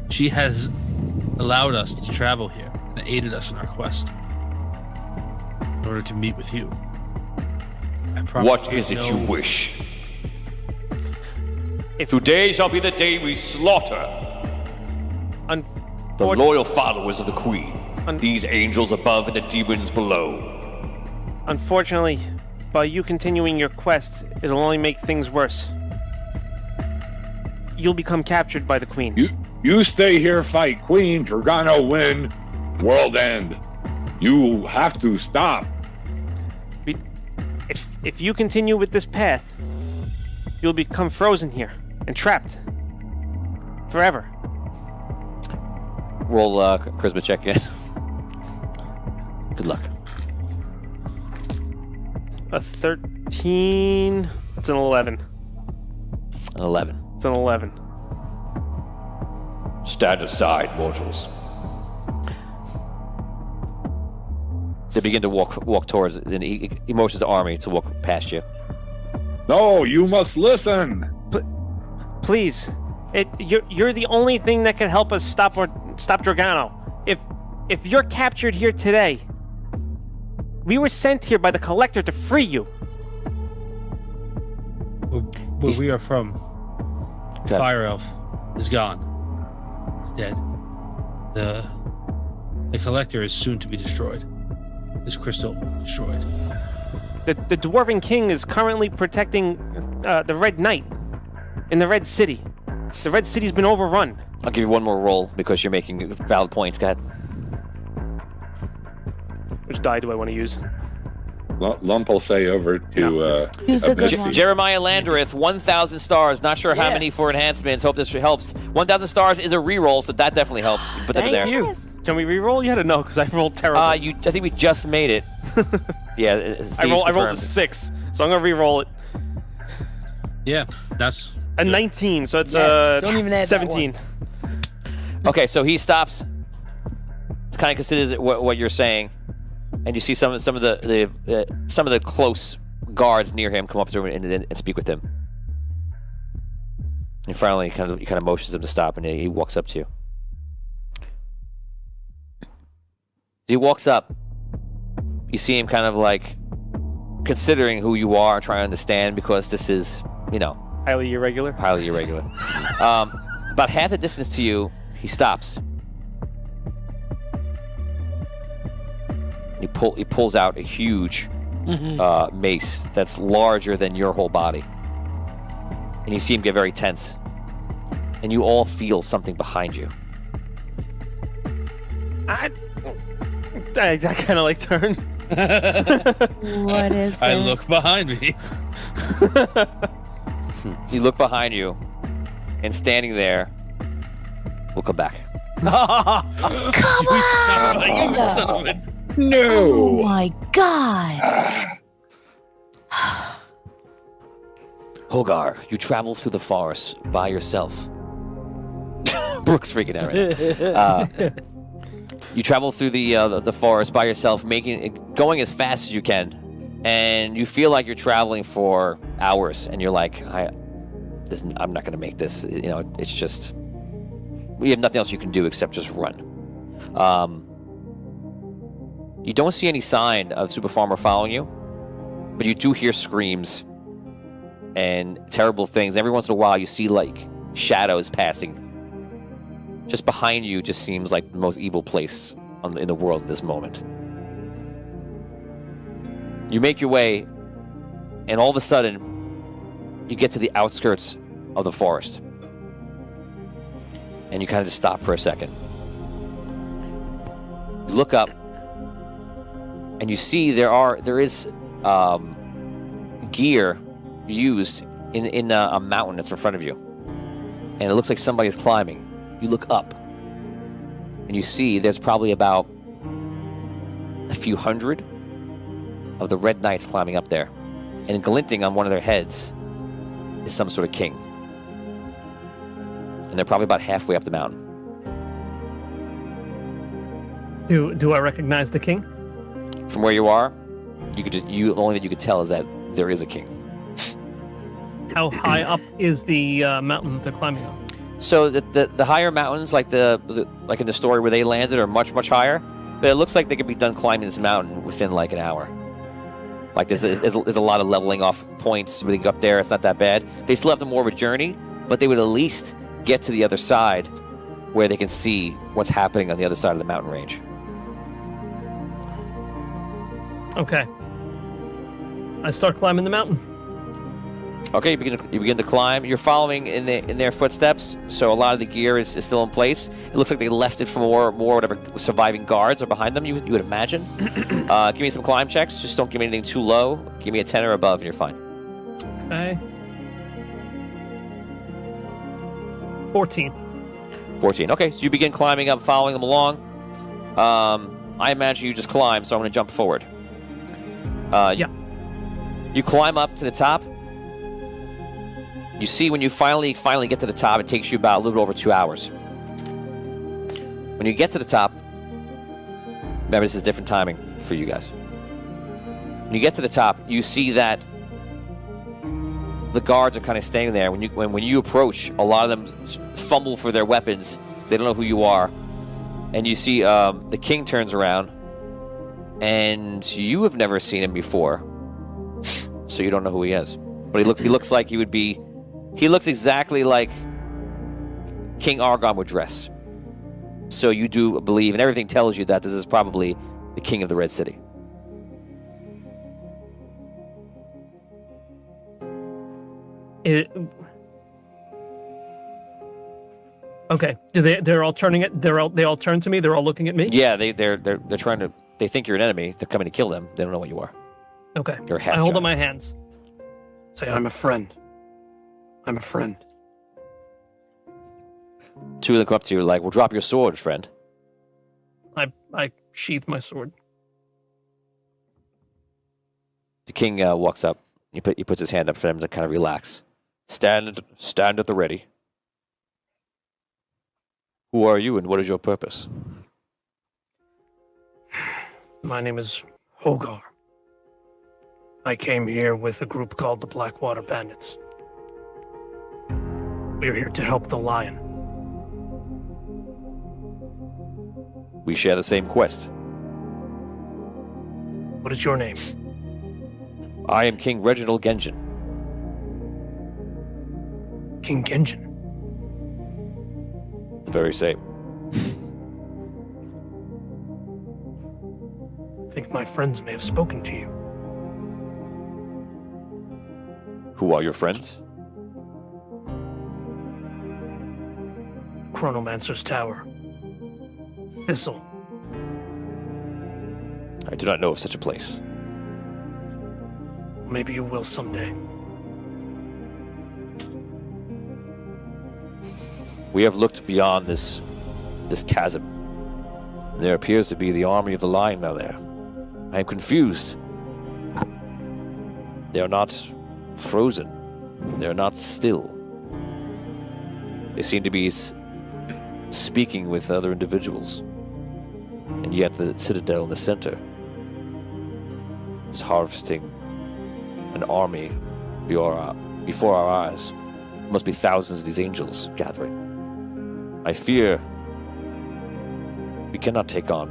She has allowed us to travel here and aided us in our quest in order to meet with you. I promise What is it you know- wish? Today shall be the day we slaughter. The loyal followers of the Queen. These angels above and the demons below. Unfortunately, by you continuing your quest, it'll only make things worse. You'll become captured by the Queen. You stay here, fight Queen, Dragano win, world end. You have to stop. If you continue with this path, you'll become frozen here and trapped forever. Roll charisma check again. Good luck. A 13. It's an 11. An 11. It's an 11. Stand aside, mortals. They begin to walk towards it, and he motions the army to walk past you. No, you must listen. Please, you're the only thing that can help us stop Dragano. If you're captured here today, we were sent here by the Collector to free you. Where we are from, the Fire Elf is gone. He's dead. The Collector is soon to be destroyed. This crystal destroyed. The Dwarven King is currently protecting the Red Knight in the Red City. The Red City's been overrun. I'll give you one more roll because you're making valid points. Go ahead. Which die do I want to use? Lump will say over to Use the good one. Jeremiah Landreth, 1,000 stars. Not sure how many for enhancements. Hope this helps. 1,000 stars is a reroll, so that definitely helps. Put that in there. Thank you. Can we reroll yet or no? Because I rolled terrible. I think we just made it. Yeah, I rolled a 6, so I'm gonna reroll it. Yeah, that's a 19, so it's don't even add 17. Okay, so he stops. Kind of considers what you're saying, and you see some of the close guards near him come up to him and speak with him. And finally, he kind of motions him to stop, and he walks up to you. As he walks up, you see him kind of like considering who you are and trying to understand, because this is, highly irregular. About half the distance to you, he stops. He pulls out a huge mace that's larger than your whole body. And you see him get very tense. And you all feel something behind you. I kind of like turn. What is it? I look behind me. You look behind you, and standing there, we'll come back. Come on! You son of a... no. Oh my god! Hogar, you travel through the forest by yourself. Brooke's freaking out right now. You travel through the forest by yourself, going as fast as you can, and you feel like you're traveling for hours, and you're like, I'm not going to make this. It's just, we have nothing else you can do except just run. You don't see any sign of Super Farmer following you, but you do hear screams and terrible things. Every once in a while, you see like shadows passing. Just behind you just seems like the most evil place in the world at this moment. You make your way, and all of a sudden, you get to the outskirts of the forest. And you kind of just stop for a second. You look up, and you see there is gear used in a mountain that's in front of you. And it looks like somebody is climbing. You look up, and you see there's probably about a few hundred of the Red Knights climbing up there. And glinting on one of their heads is some sort of king. And they're probably about halfway up the mountain. Do I recognize the king? From where you are, the only thing you could tell is that there is a king. How high up is the mountain they're climbing up? So the higher mountains, like like in the story where they landed, are much higher. But it looks like they could be done climbing this mountain within like an hour. Like there's a lot of leveling off points when they go up there. It's not that bad. They still have more of a journey, but they would at least get to the other side where they can see what's happening on the other side of the mountain range. Okay. I start climbing the mountain. Okay, you begin to climb. You're following in their footsteps, so a lot of the gear is still in place. It looks like they left it for more whatever surviving guards are behind them. You would imagine. Give me some climb checks. Just don't give me anything too low. Give me a 10 or above, and you're fine. Okay. 14. 14. Okay, so you begin climbing up, following them along. I imagine you just climb, so I'm going to jump forward. Yeah. You climb up to the top. You see, when you finally get to the top, it takes you about a little bit over 2 hours. When you get to the top, remember this is different timing for you guys. When you get to the top, you see that the guards are kind of standing there. When you approach, a lot of them fumble for their weapons. They don't know who you are. And you see the king turns around, and you have never seen him before, so you don't know who he is. But he looks like he would be. He looks exactly like King Argon would dress. So you do believe, and everything tells you that this is probably the king of the Red City. Okay. They're all turning it. They all turn to me. They're all looking at me. Yeah, they're trying to. They think you're an enemy. They're coming to kill them. They don't know what you are. Okay. You're half. I hold up my hands. Say, I'm a friend. I'm a friend. Two of them come up to you like, "Well, drop your sword, friend." I sheath my sword. The king walks up. He puts his hand up for them to kind of relax. Stand at the ready. Who are you and what is your purpose? My name is Hogar. I came here with a group called the Blackwater Bandits. We're here to help the lion. We share the same quest. What is your name? I am King Reginald Genjin. King Genjin. The very same. I think my friends may have spoken to you. Who are your friends? Chronomancer's Tower. Thistle. I do not know of such a place. Maybe you will someday. We have looked beyond this chasm. There appears to be the army of the lion now there. I am confused. They are not frozen. They are not still. They seem to be speaking with other individuals. And yet the citadel in the center is harvesting an army before our eyes. There must be thousands of these angels gathering. I fear we cannot take on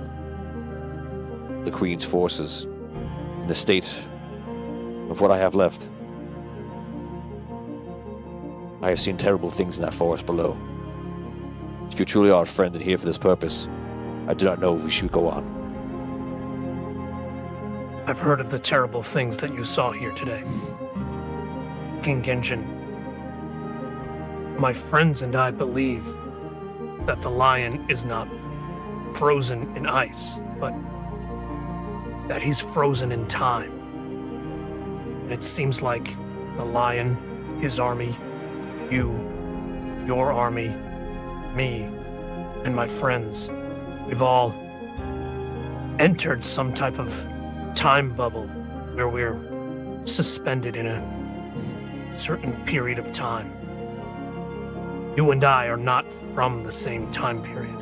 the Queen's forces in the state of what I have left. I have seen terrible things in that forest below. If you truly are a friend and here for this purpose, I do not know if we should go on. I've heard of the terrible things that you saw here today. King Genjin, my friends and I believe that the lion is not frozen in ice, but that he's frozen in time. And it seems like the lion, his army, you, your army, me, and my friends, we've all entered some type of time bubble where we're suspended in a certain period of time. You and I are not from the same time period.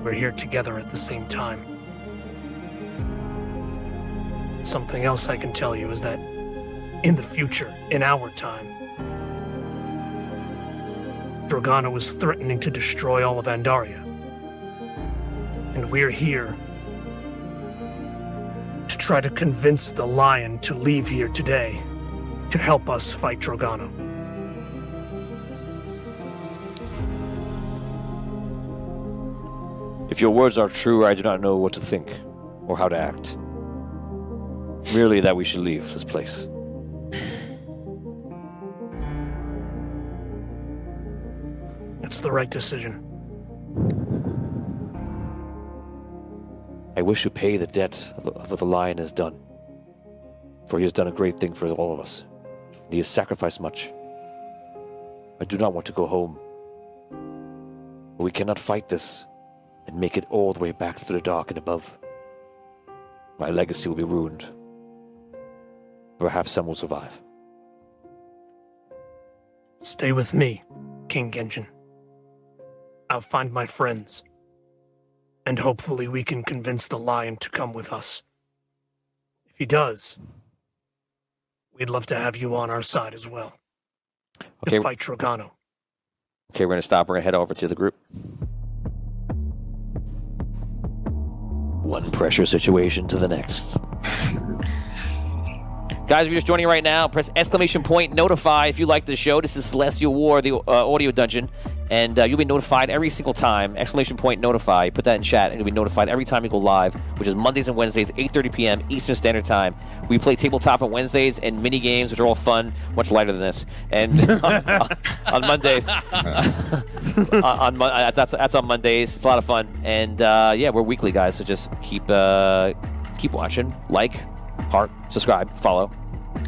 We're here together at the same time. Something else I can tell you is that in the future, in our time, Dragana was threatening to destroy all of Andaria. And we're here to try to convince the lion to leave here today to help us fight Dragana. If your words are true, I do not know what to think or how to act. Merely that we should leave this place. It's the right decision. I wish to pay the debt of what the lion has done. For he has done a great thing for all of us. And he has sacrificed much. I do not want to go home. But we cannot fight this and make it all the way back through the dark and above. My legacy will be ruined. Perhaps some will survive. Stay with me, King Genjin. I'll find my friends. And hopefully we can convince the lion to come with us. If he does, we'd love to have you on our side as well. Okay. To fight Dragano. Okay, we're going to stop. We're going to head over to the group. One pressure situation to the next. Guys, if you're just joining right now, press !, notify if you like the show. This is Celestial War, the audio dungeon, and you'll be notified every single time. !, notify. Put that in chat, and you'll be notified every time we go live, which is Mondays and Wednesdays, 8:30 p.m. Eastern Standard Time. We play tabletop on Wednesdays and mini games, which are all fun, much lighter than this. And on Mondays, that's on Mondays. It's a lot of fun, and yeah, we're weekly, guys. So just keep watching, like, heart, subscribe, follow.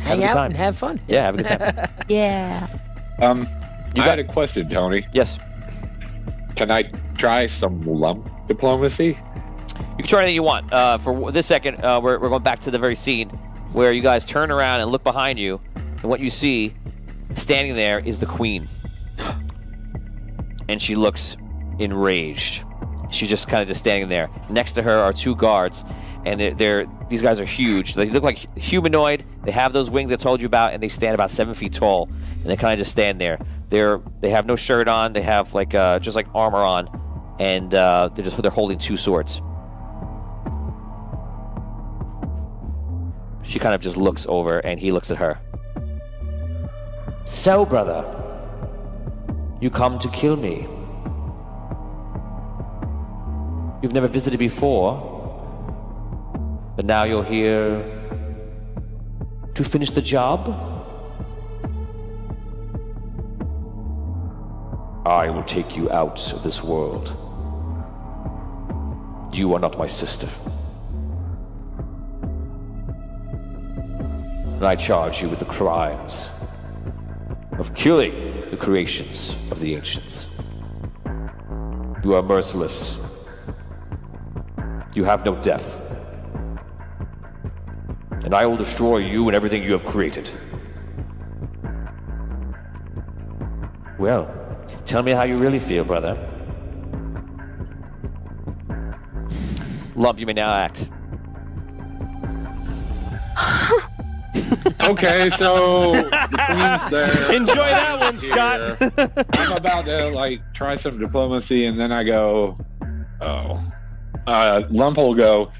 Hang out and have fun. Yeah, have a good time. Yeah. I had a question, Tony. Yes. Can I try some lump diplomacy? You can try anything you want. For this second, we're going back to the very scene where you guys turn around and look behind you, and what you see standing there is the queen. And she looks enraged. She's just kind of just standing there. Next to her are two guards, and these guys are huge. They look like humanoid. They have those wings I told you about, and they stand about 7 feet tall. And they kind of just stand there. They have no shirt on. They have like just like armor on, and they're holding two swords. She kind of just looks over, and he looks at her. So, brother, you come to kill me. You've never visited before, but now you're here to finish the job? I will take you out of this world. You are not my sister. And I charge you with the crimes of killing the creations of the ancients. You are merciless. You have no depth. And I will destroy you and everything you have created. Well, tell me how you really feel, brother. Lump, you may now act. Okay, so the queen's there. Enjoy that one, Scott. I'm about to try some diplomacy, and then I go, Lump will go,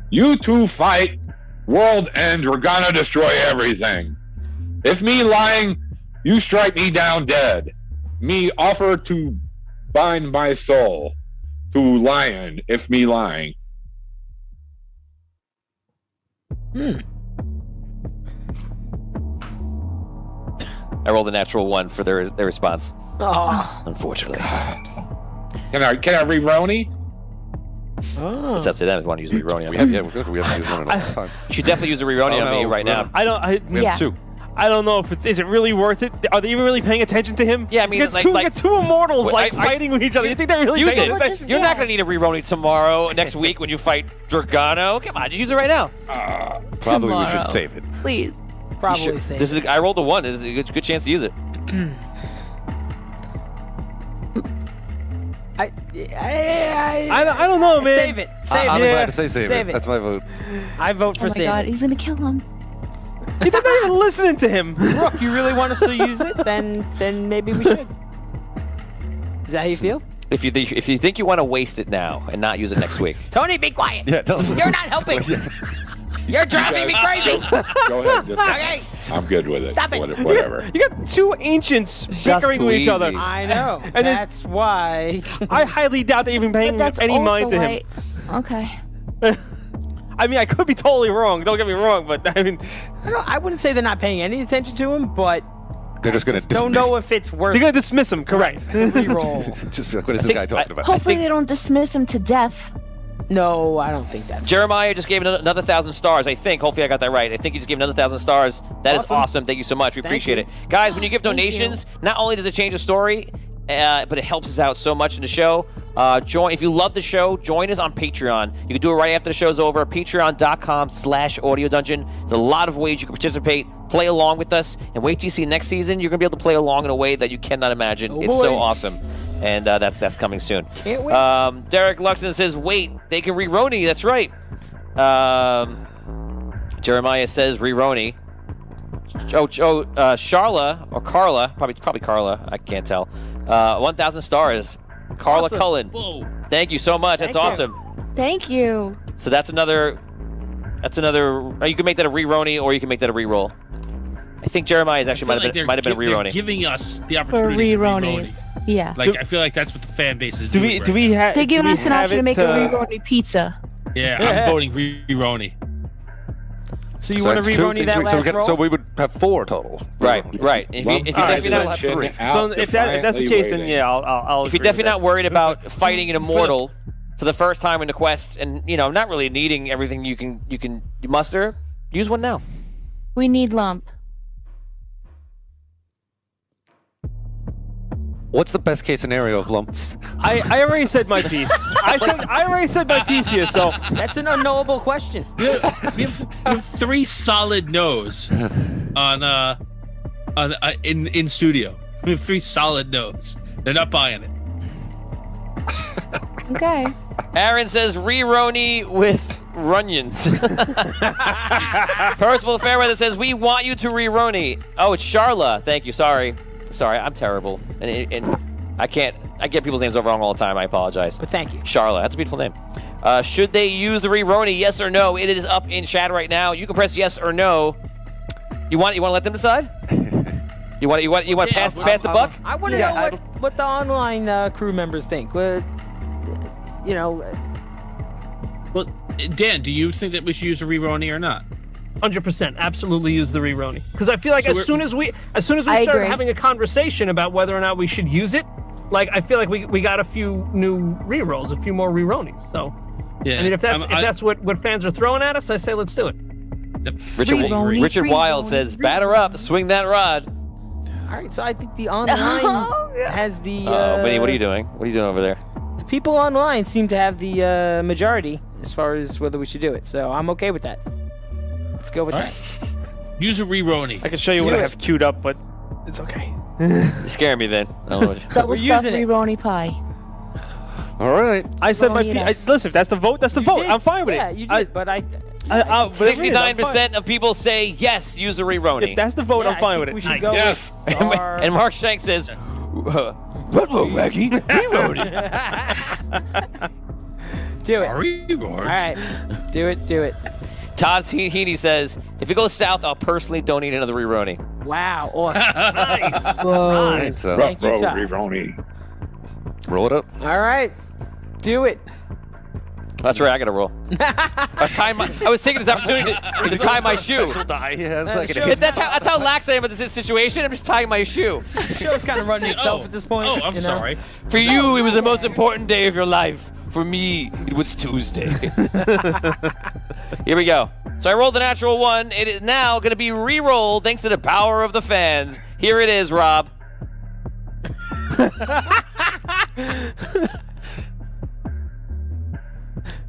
you two fight, world end, we're gonna destroy everything. If me lying, you strike me down dead. Me offer to bind my soul to lion, if me lying. I rolled a natural 1 for their response. Oh. Unfortunately. Can I re-Roni? Oh. It's up to them if you want to use a re-Roni on me. We have to use one all the time. You should definitely use a re-Roni on me right now. We have two. I don't know if is it really worth it. Are they even really paying attention to him? Yeah, I mean, you got two immortals fighting with each other. You think they're really use paying it? attention? You're not going to need a re-Roni tomorrow, next week when you fight Dragano. Come on, just use it right now. Probably we should save it. Please. Probably save I rolled a 1. This is a good chance to use it. I don't know, man. Save it. Save I'm it. glad to say save it. That's my vote. I vote for Oh my save god, it. he's gonna kill him. They're not even listening to him. Brooke, you really want us to use it? Then maybe we should. Is that how you feel? If you think you want to waste it now and not use it next week. Tony, be quiet. Yeah, You're not helping. You're driving me crazy. Go ahead. Okay. I'm good with it. Stop it. Whatever. You got two ancients bickering too with each other. easy. I know. And that's why. I highly doubt they're even paying But that's any also mind to why. him. Okay. I mean, I could be totally wrong. Don't get me wrong, but I mean, I wouldn't say they're not paying any attention to him, but They're just going to don't know if it's worth they're gonna dismiss him. Correct. the reroll. Just be like, what is this think- guy talking about? Hopefully they don't dismiss him to death. No, I don't think that's. Jeremiah just gave another 1,000 stars. I think. Hopefully, I got that right. I think you just gave another 1,000 stars. That is awesome. Thank you so much. We appreciate it, guys. When you give donations, not only does it change the story, but it helps us out so much in the show. Join if you love the show. Join us on Patreon. You can do it right after the show's over. Patreon.com/Audio Dungeon. There's a lot of ways you can participate. Play along with us, and wait till you see next season. You're gonna be able to play along in a way that you cannot imagine. It's so awesome. And that's coming soon. Can't wait. Derek Luxon says, wait, they can re-Roni. That's right. Jeremiah says re-Roni. Charla, or Carla, probably Carla, I can't tell. 1,000 stars. Carla Cullen. Whoa. Thank you so much. That's Thank you. awesome. Thank you. So that's another, you can make that a re-Roni or you can make that a re-roll. I think Jeremiah's actually might have been a They're re-Roni. giving us the For opportunity to re-Ronies. Yeah. Like, I feel like that's what the fan base is Do doing. we have? They're giving us an option to make a re-Roni pizza. Yeah, I'm voting re-Roni. So you want to that's two re-Roni things that we- last roll? so we would have 4 total. Right. If you definitely not, So if that's the case, then yeah, I'll. if you're agree definitely with not worried about fighting an immortal for the first time in the quest, and not really needing everything you can muster, use one now. We need lump. What's the best case scenario of lumps? I already said my piece. I already said my piece here. So That's an unknowable question. We have 3 solid no's in studio. We have 3 solid no's. They're not buying it. Okay. Aaron says re-Roni with Runyons. Percival Fairweather says we want you to re-Roni. Oh, it's Charla. Thank you. Sorry, I'm terrible, and I get people's names over wrong all the time. I apologize. But thank you. Charla, that's a beautiful name. Should they use the re-Roni? Yes or no? It is up in chat right now. You can press yes or no. You want to let them decide? You want to pass the buck? I want to know what the online crew members think. Well, Well, Dan, do you think that we should use a re-Roni or not? 100%, absolutely use the re-Roni. Because I feel like as soon as we I start agree. having a conversation about whether or not we should use it, like I feel like we got a few new re-rolls, a few more re-Ronis. So, Yeah. I mean, if that's what fans are throwing at us, I say let's do it. Yep. Re-Roni, Richard Wild re-Roni, says, batter up, swing that rod. all right. So I think the online has the. Winnie, what are you doing? What are you doing over there? The people online seem to have the majority as far as whether we should do it. So I'm okay with that. Let's go with that. Use a re-Roni. I can show you what I have queued up, but it's okay. You're scaring me, Vin. Double We're stuffed using it. re-Roni pie. All right. I said my Roni it piece. up. Listen, if that's the vote, that's the You vote. did. I'm fine with Yeah, it. you did. But I. Whatever it is, I'm fine. 69% of people say yes, use a re-Roni. If that's the vote, I'm fine with We it. should go. Yes. with our- And Mark Shank says, Redlow, Maggie, re-Roni. do it. Re-Roni. All right. Do it. Todd Heaney says, if it goes south, I'll personally donate another re-Roni. Wow. Awesome. Nice. Whoa. Nice. So Thank you, Todd. Roni. roll it up. All right. Do it. That's right, I gotta roll. I was taking this opportunity to tie my shoe. Die. He has like Show's That's how lax I am with this situation. I'm just tying my shoe. The show's kind of running itself at this point. Oh, I'm you know? sorry. For you, it was the most important day of your life. For me, it was Tuesday. Here we go. So I rolled the natural 1. It is now going to be re-rolled thanks to the power of the fans. Here it is, Rob.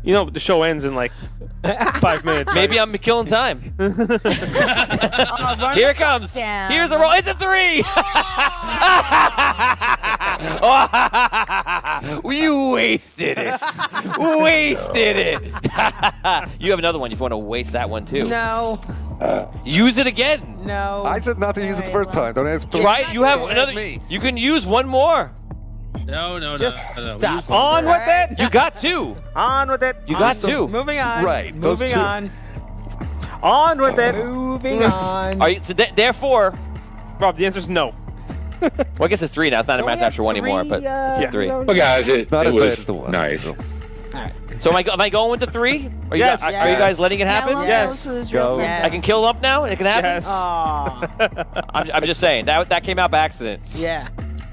You know, the show ends in like 5 minutes. Maybe I'm killing time. Here it comes. down. Here's the roll. It's a 3. You wasted it. Wasted it. You have another one if you want to waste that one too. No. Use it again. No. I said not to use it the first time. Don't ask. Try it. You have Don't ask another. me. You can use one more. No. Just no. stop. Use one. On with it. You got 2. On with it. You got 2. Moving on. Right, those Moving two. on. On with it. Moving on. Are you? So therefore, Rob, the answer is no. well, I guess it's 3 now. It's not a Don't we natural have 1 anymore, but three, it's 3. But guys, it Not as was bad as the one. nice. So. So am I going with the 3? Are Yes. You guys, Are you guys letting it happen? Yes. Go. I can kill up now. It can happen. Yes. Aw. I'm just saying that came out by accident. Yeah.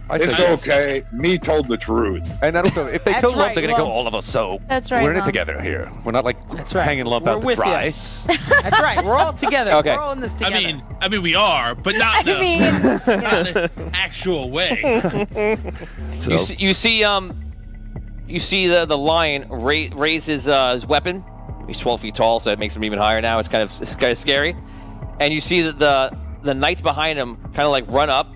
I It's said yes. okay. Me told the truth. And I don't know if they That's kill lump, right, they're gonna kill Lump. all of us. So That's right, we're in it Lump. together here. We're not like That's right. hanging lump We're out to with dry. ya. That's right. We're all together. Okay. We're all in this together. I mean, we are, but not in I mean, an actual way. So You see the lion raise his weapon. He's 12 feet tall, so it makes him even higher now. It's kind of scary. And you see that the knights behind him kind of like run up,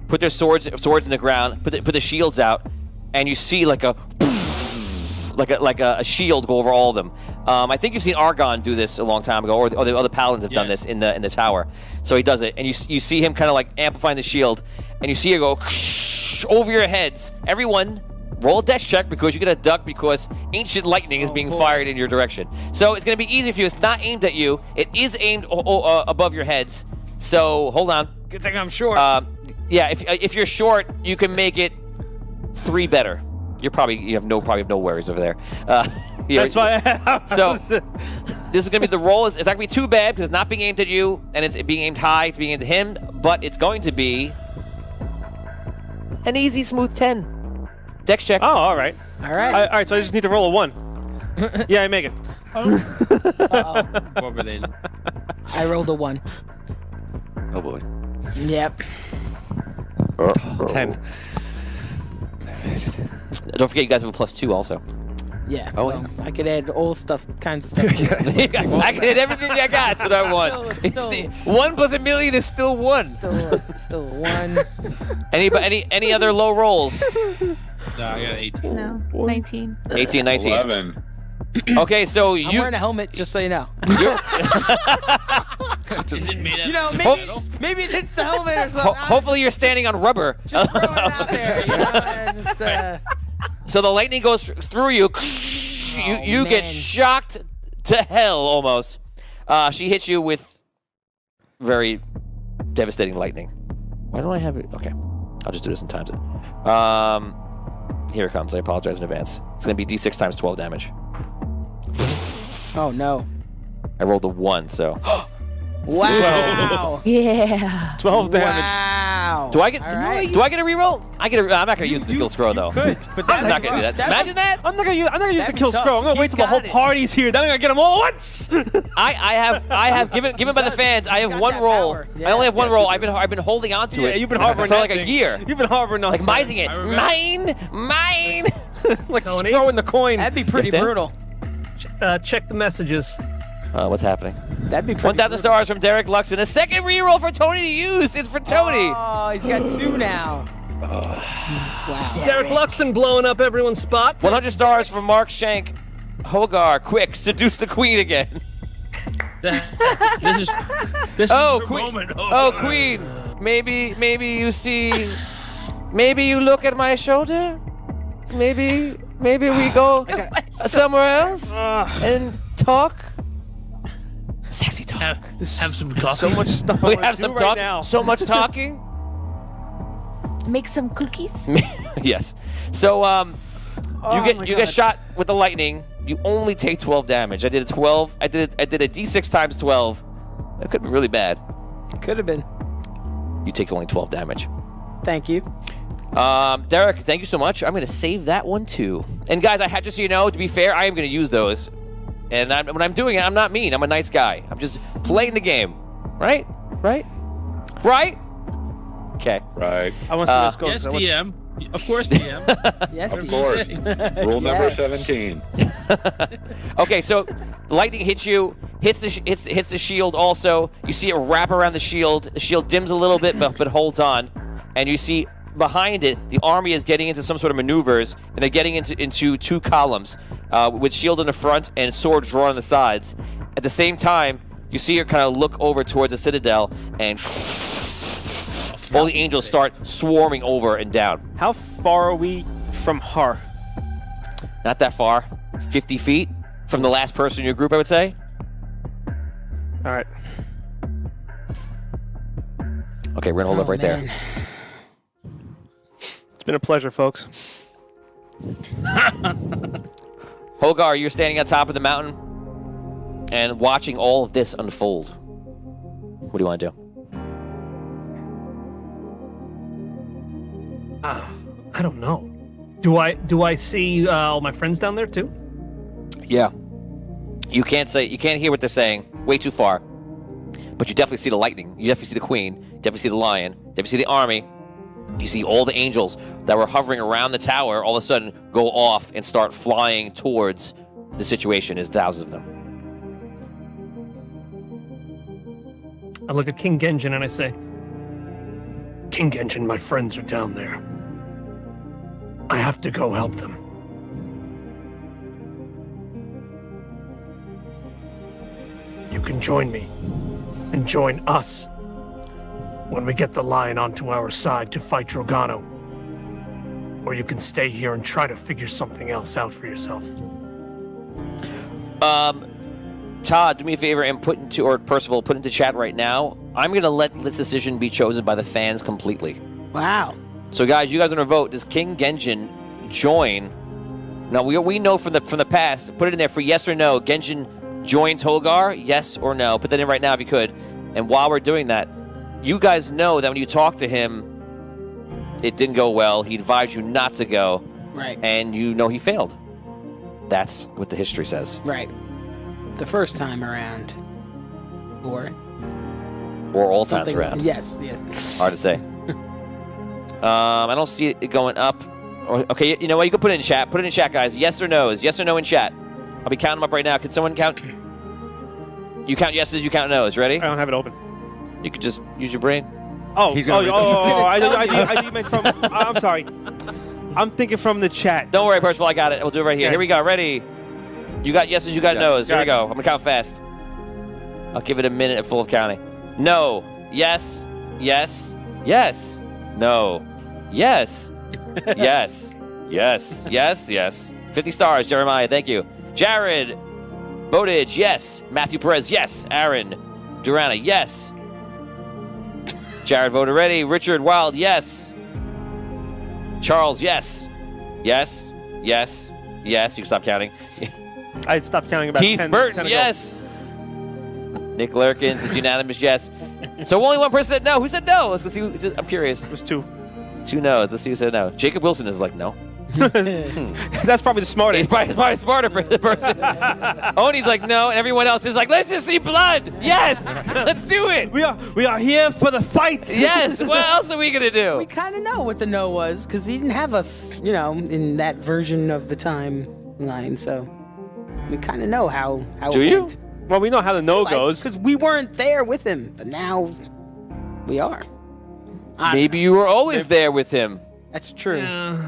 put their swords in the ground, put the shields out, and you see like a shield go over all of them. I think you've seen Argon do this a long time ago, or the other paladins have done this in the tower. So he does it, and you see him kind of like amplifying the shield, and you see it go over your heads. Everyone, roll a dex check because you get a duck because ancient lightning is being fired in your direction. So it's going to be easy for you. It's not aimed at you. It is aimed above your heads. So hold on. Good thing I'm short. Yeah, if you're short, you can make it 3 better. You have no worries over there. That's why. So this is gonna be the roll. It's not gonna be too bad because it's not being aimed at you, and it's being aimed high. It's being aimed at him, but it's going to be an easy, smooth 10. Dex check. Oh, all right. all right. All right, so I just need to roll a 1. Yeah, I make it. What were they? I rolled a 1. oh boy, Yep. 10. Don't forget, you guys have a +2 also. Yeah. Oh, well, I could add all kinds of stuff. I can hit everything I got. That's what I want. Still- 1 plus a million is still 1. Still 1. Any other low rolls? No, I got 18. no, 19. 18, 19. 11. Okay, so I'm wearing a helmet, just so you know. Is it made out You know, maybe it hits the helmet or something. hopefully you're standing on rubber. Just throwing it out there. You know, So the lightning goes through you. You get man. shocked to hell almost. She hits you with very devastating lightning. Why don't I have it? Okay, I'll just do this in times it. Here it comes. I apologize in advance. It's gonna be d6 times 12 damage. Oh no! I rolled a 1, so. Wow! Yeah. 12 damage. Wow! Do I get? All right. Do I get a reroll? I'm not gonna use the skill scroll though. Could, but I'm not gonna do that. Imagine that. I'm not gonna use the That'd be kill tough. scroll. I'm gonna wait He's till the whole got it. party's here. Then I'm gonna get them all at once. I have given by the fans. I have got 1 that roll. power. I only have 1 Yes, roll. you I've been holding on to it. You've been harboring for that like a thing. year. You've been harboring on Like mising it. Mine. like Tony? throwing the coin. That'd be pretty Dan? brutal. Check the messages. What's happening? That'd be pretty. 1,000 stars from Derek Luxon. A second reroll for Tony to use. It's for Tony. Oh, he's got 2 now. Wow. Derek Luxton blowing up everyone's spot. 100 stars from Mark Shank. Hogar, quick, seduce the queen again. This is Oh, your queen. moment. Oh, queen. Maybe you see. Maybe you look at my shoulder. Maybe we go somewhere else and talk. Sexy talk. Have some coffee. So much stuff. I We wanna have do some right talk. now. So much talking. Make some cookies. Yes. So you get shot with the lightning. You only take 12 damage. I did a 12. I did a d6 times 12. That could be really bad. Could have been. You take only 12 damage. Thank you. Derek, thank you so much. I'm going to save that one too. And guys, just so you know, to be fair, I am going to use those. And when I'm doing it, I'm not mean. I'm a nice guy. I'm just playing the game. Right? Okay. Right. I want to see this go. Yes, DM. Of course, DM. Yes, Of Steve. course. Rule number Yes. 17. Okay, so the lightning hits you, hits the shield also. You see it wrap around the shield. The shield dims a little bit, but holds on. And you see behind it, the army is getting into some sort of maneuvers, and they're getting into 2 columns with shield in the front and swords drawn on the sides. At the same time, you see her kind of look over towards the citadel, and all the angels start swarming over and down. How far are we from her? Not that far, 50 feet from the last person in your group, I would say. All right. Okay, we're gonna hold up right there. It's been a pleasure, folks. Holgar, you're standing on top of the mountain and watching all of this unfold. What do you want to do? I don't know. Do I see all my friends down there too? Yeah. You can't hear what they're saying. Way too far. But you definitely see the lightning. You definitely see the queen. You definitely see the lion. You definitely see the army. You see all the angels that were hovering around the tower all of a sudden go off and start flying towards the situation. There's thousands of them. I look at King Genjin and I say, King Genjin, my friends are down there. I have to go help them. You can join me and join us when we get the lion onto our side to fight Drogano. Or you can stay here and try to figure something else out for yourself. Todd, do me a favor and Percival, put into chat right now. I'm going to let this decision be chosen by the fans completely. Wow. So, guys, you guys are going to vote. Does King Genjin join? Now, we know from the past. Put it in there for yes or no. Genjin joins Holgar, yes or no. Put that in right now if you could. And while we're doing that, you guys know that when you talk to him, it didn't go well. He advised you not to go. Right. And you know he failed. That's what the history says. Right. The first time around. Or all times around. Yes. Yeah. Hard to say. I don't see it going up. Okay, you know what? You can put it in chat. Put it in chat, guys. Yes or no's. Yes or no in chat. I'll be counting them up right now. Can someone count? You count yeses, you count no's. Ready? I don't have it open. You could just use your brain. I meant from... I'm sorry. I'm thinking from the chat. Don't worry, Percival. I got it. We'll do it right here. Okay. Here we go. Ready? You got yeses, you got no's. Here we Got go. I'm going to count fast. I'll give it a minute full of counting. No. Yes. Yes. Yes. No. Yes. Yes. Yes. Yes. Yes. 50 stars, Jeremiah. Thank you. Jared. Bowditch. Yes. Matthew Perez. Yes. Aaron. Durana. Yes. Jared voted ready. Richard Wild. Yes. Charles. Yes. Yes. Yes. Yes. You can stop counting. I stopped counting about Keith 10 Burton. 10 ago. Yes. Nick Lurkins. It's unanimous. Yes. So only one person said no. Who said no? Let's see. I'm curious. It was 2. 2 no's. Let's see who said no. Jacob Wilson is like no. That's probably the smartest. He's probably a smarter person. Oni's like no, and everyone else is like, let's just see blood. Yes, let's do it. We are here for the fight. Yes. What else are we gonna do? We kind of know what the no was because he didn't have us, in that version of the timeline. So we kind of know how. Do it you? went. Well, we know how the no goes. Because we weren't there with him, but now we are. Maybe you were always there with him. That's true.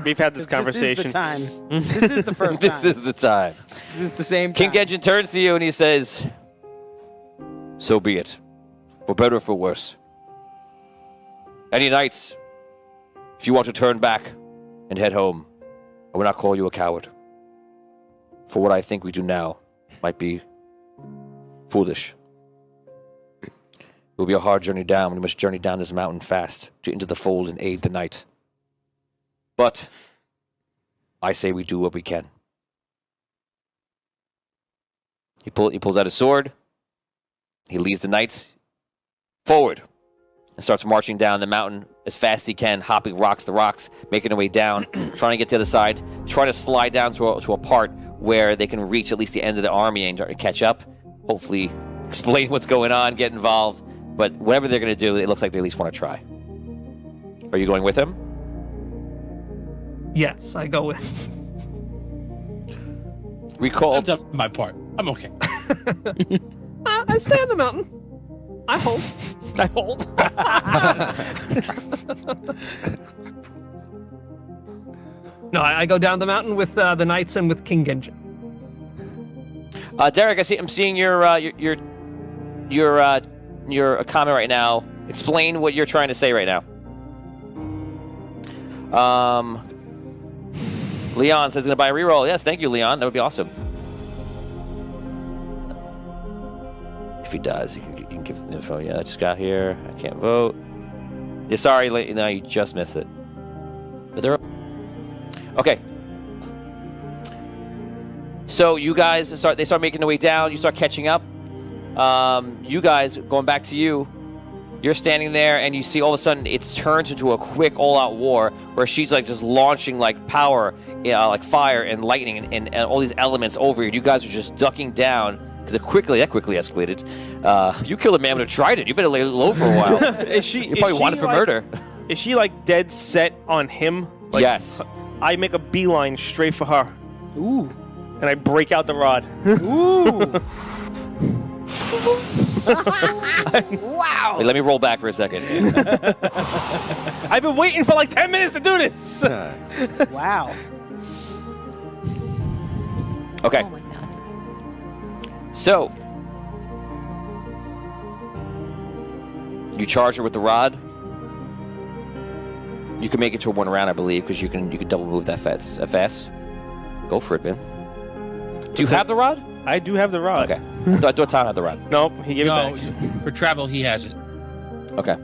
We've had this conversation. This is the time. This is the first time. This is the time. This is the same time. King Genjin turns to you and he says, so be it. For better or for worse. Any knights, if you want to turn back and head home, I will not call you a coward. For what I think we do now might be foolish. It will be a hard journey down. We must journey down this mountain fast to into the fold and aid the knight. But I say we do what we can. He pulls out his sword. He leads the knights forward and starts marching down the mountain as fast as he can, hopping rocks to rocks, making their way down, trying to get to the other side, trying to slide down to a part where they can reach at least the end of the army and catch up. Hopefully explain what's going on, get involved. But whatever they're going to do, it looks like they at least want to try. Are you going with him? Yes, I go with. Recall. I've done my part. I'm okay. I stay on the mountain. I hold. I hold. No, I go down the mountain with the knights and with King Genjin. Derek, I'm seeing your comment right now. Explain what you're trying to say right now. Leon says he's gonna buy a reroll. Yes, thank you, Leon. That would be awesome. if he does, you can give him the info. Yeah, I just got here. I can't vote. Yeah, sorry, no, you just missed it. But they're okay. So you guys start making their way down. You start catching up. You guys, going back to you, you're standing there and you see all of a sudden it turns into a quick all-out war where she's like just launching like power, like fire and lightning and all these elements over you. You guys are just ducking down because that quickly escalated. You killed a man with a trident. You better lay low for a while. You're probably wanted for murder. Is she like dead set on him? Like, yes. I make a beeline straight for her. Ooh. And I break out the rod. Ooh. Wow. Wait, let me roll back for a second. I've been waiting for like 10 minutes to do this. Wow. Okay. Oh my god. So you charge her with the rod. You can make it to a 1 round, I believe, because you can double move that fast. Go for it, man. Do you have the rod? I do have the rod. Okay. I thought Tom had the rod. Nope, he gave it back. For travel, he has it. Okay.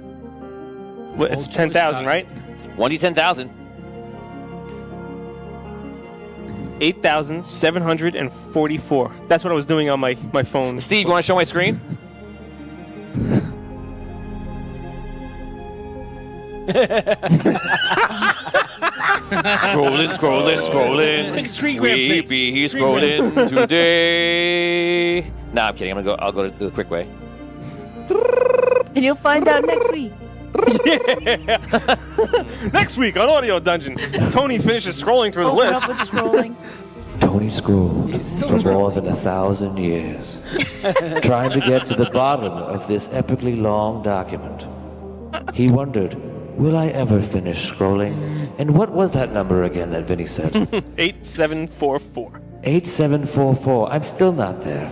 What, it's 10,000, right? 1d10,000. 8,744. That's what I was doing on my phone. Steve, you want to show my screen? Scrolling. Make a screen grab, We please. be Screen scrolling today. Nah, I'm kidding. I'll go to the quick way. And you'll find out next week. Yeah. Next week on Audio Dungeon, Tony finishes scrolling through the Open list. up with scrolling. Tony scrolled for more than 1,000 years, trying to get to the bottom of this epically long document. He wondered, will I ever finish scrolling? And what was that number again that Vinny said? 8744. 8744. I'm still not there.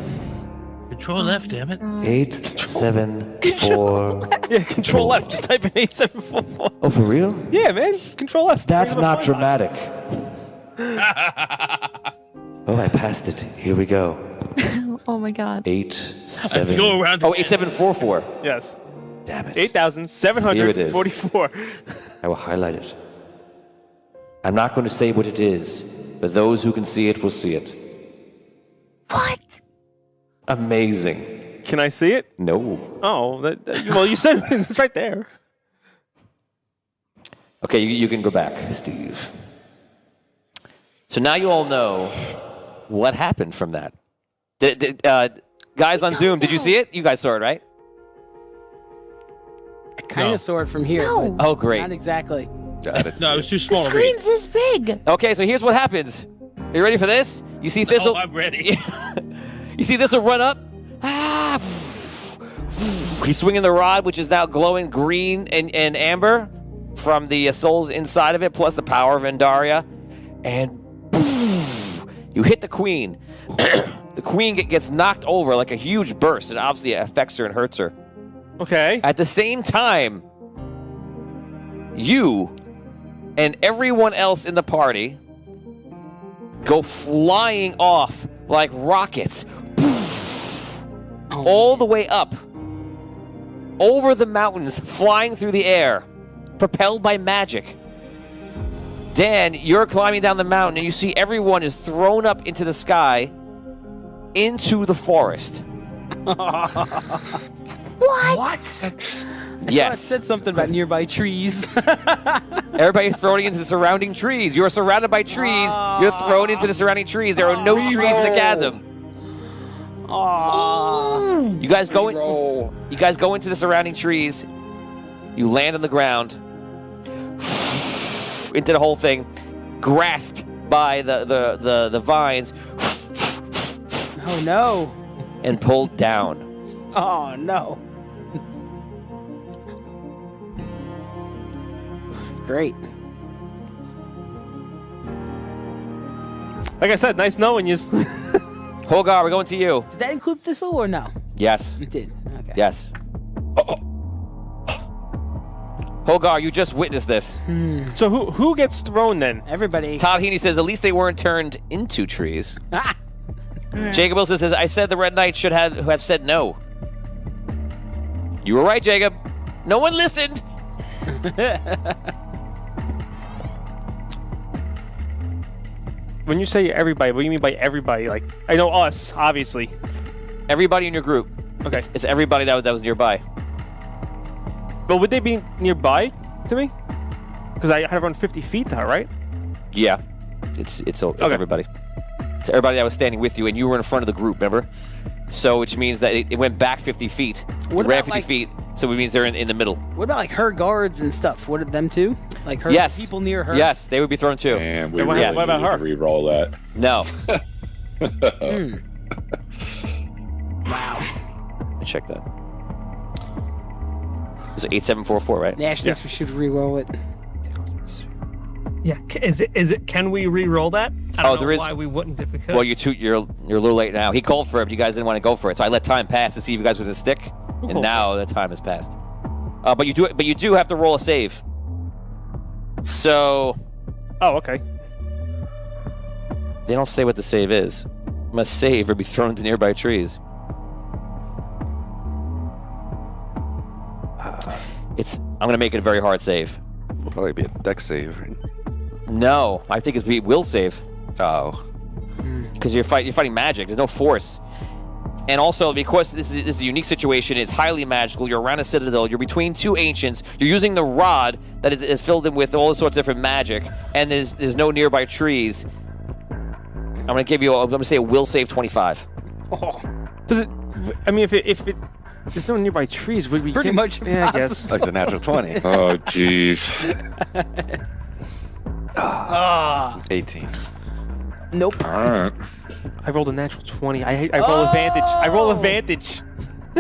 Control left, damn it. 874. Yeah, control left. Just type in 8744. Oh, for real? Yeah, man. Control F. That's not dramatic. Oh, I passed it. Here we go. Oh my god. 87. Go around. Oh, 8744. Yes. Damn it. 8,744. I will highlight it. I'm not going to say what it is, but those who can see it will see it. What? Amazing. Can I see it? No. Oh, well, you said it's right there. Okay, you can go back, Steve. So now you all know what happened from that. Guys on Zoom, did you see it? You guys saw it, right? I kind of saw it from here. No. But Oh, great. Not exactly. No, it was too The small to read. screen's this big. Okay, so here's what happens. Are you ready for this? You see Thistle? Oh, I'm ready. You see Thistle run up? He's swinging the rod, which is now glowing green and amber from the souls inside of it, plus the power of Endaria. And you hit the queen. The queen gets knocked over like a huge burst, and obviously it affects her and hurts her. Okay. At the same time, you and everyone else in the party go flying off like rockets. All the way up. Over the mountains, flying through the air. Propelled by magic. Dan, you're climbing down the mountain and you see everyone is thrown up into the sky, into the forest. What? Yes. I said something about nearby trees. Everybody's thrown into the surrounding trees. You're surrounded by trees. You're thrown into the surrounding trees. There are no trees in the chasm. You guys go into the surrounding trees. You land on the ground. Into the whole thing. Grasped by the vines. Oh no. And pulled down. Oh no. Great. Like I said, nice knowing you. Holgar, we're going to you. Did that include Thistle or no? Yes. It did. Okay. Yes. Holgar, you just witnessed this. So who gets thrown then? Everybody. Todd Heaney says, at least they weren't turned into trees. Jacob Wilson says, I said the Red Knight should have said no. You were right, Jacob. No one listened. When you say everybody, what do you mean by everybody? Like, I know us, obviously. Everybody in your group. Okay. It's everybody that was nearby. But would they be nearby to me? Because I had to run 50 feet there, right? Yeah. It's everybody. It's everybody that was standing with you, and you were in front of the group, remember? So, which means that it went back 50 feet. What it ran about, 50 like- feet, so it means they're in the middle. What about like her guards and stuff? What them too? Like her Yes. people near her? Yes, they would be thrown too. And we what really about need to her? re-roll that. No. Wow. Let me check that. It was 8744, right? Nash thinks we should re-roll it. Yeah, is it? Can we re-roll that? I don't know there is. why we wouldn't if we could. Well, you're a little late now. He called for it, but you guys didn't want to go for it, so I let time pass to see if you guys were gonna stick, and now the time has passed. But you do have to roll a save. So. Oh, okay. They don't say what the save is. Must save or be thrown into nearby trees. I'm gonna make it a very hard save. Will probably be a dex save. Right? No, I think it's be will save. Oh. Because you're fighting magic. There's no force. And also, because this is a unique situation, it's highly magical. You're around a citadel. You're between two ancients. You're using the rod that is filled in with all sorts of different magic, and there's no nearby trees. I'm gonna give you. I'm gonna say a will save 25. Oh, does it? I mean, if it there's no nearby trees, would we? Pretty much Yeah, I guess. Like the natural 20. Oh, jeez. 18. Nope. All right. I rolled a natural 20. I roll advantage. I roll advantage.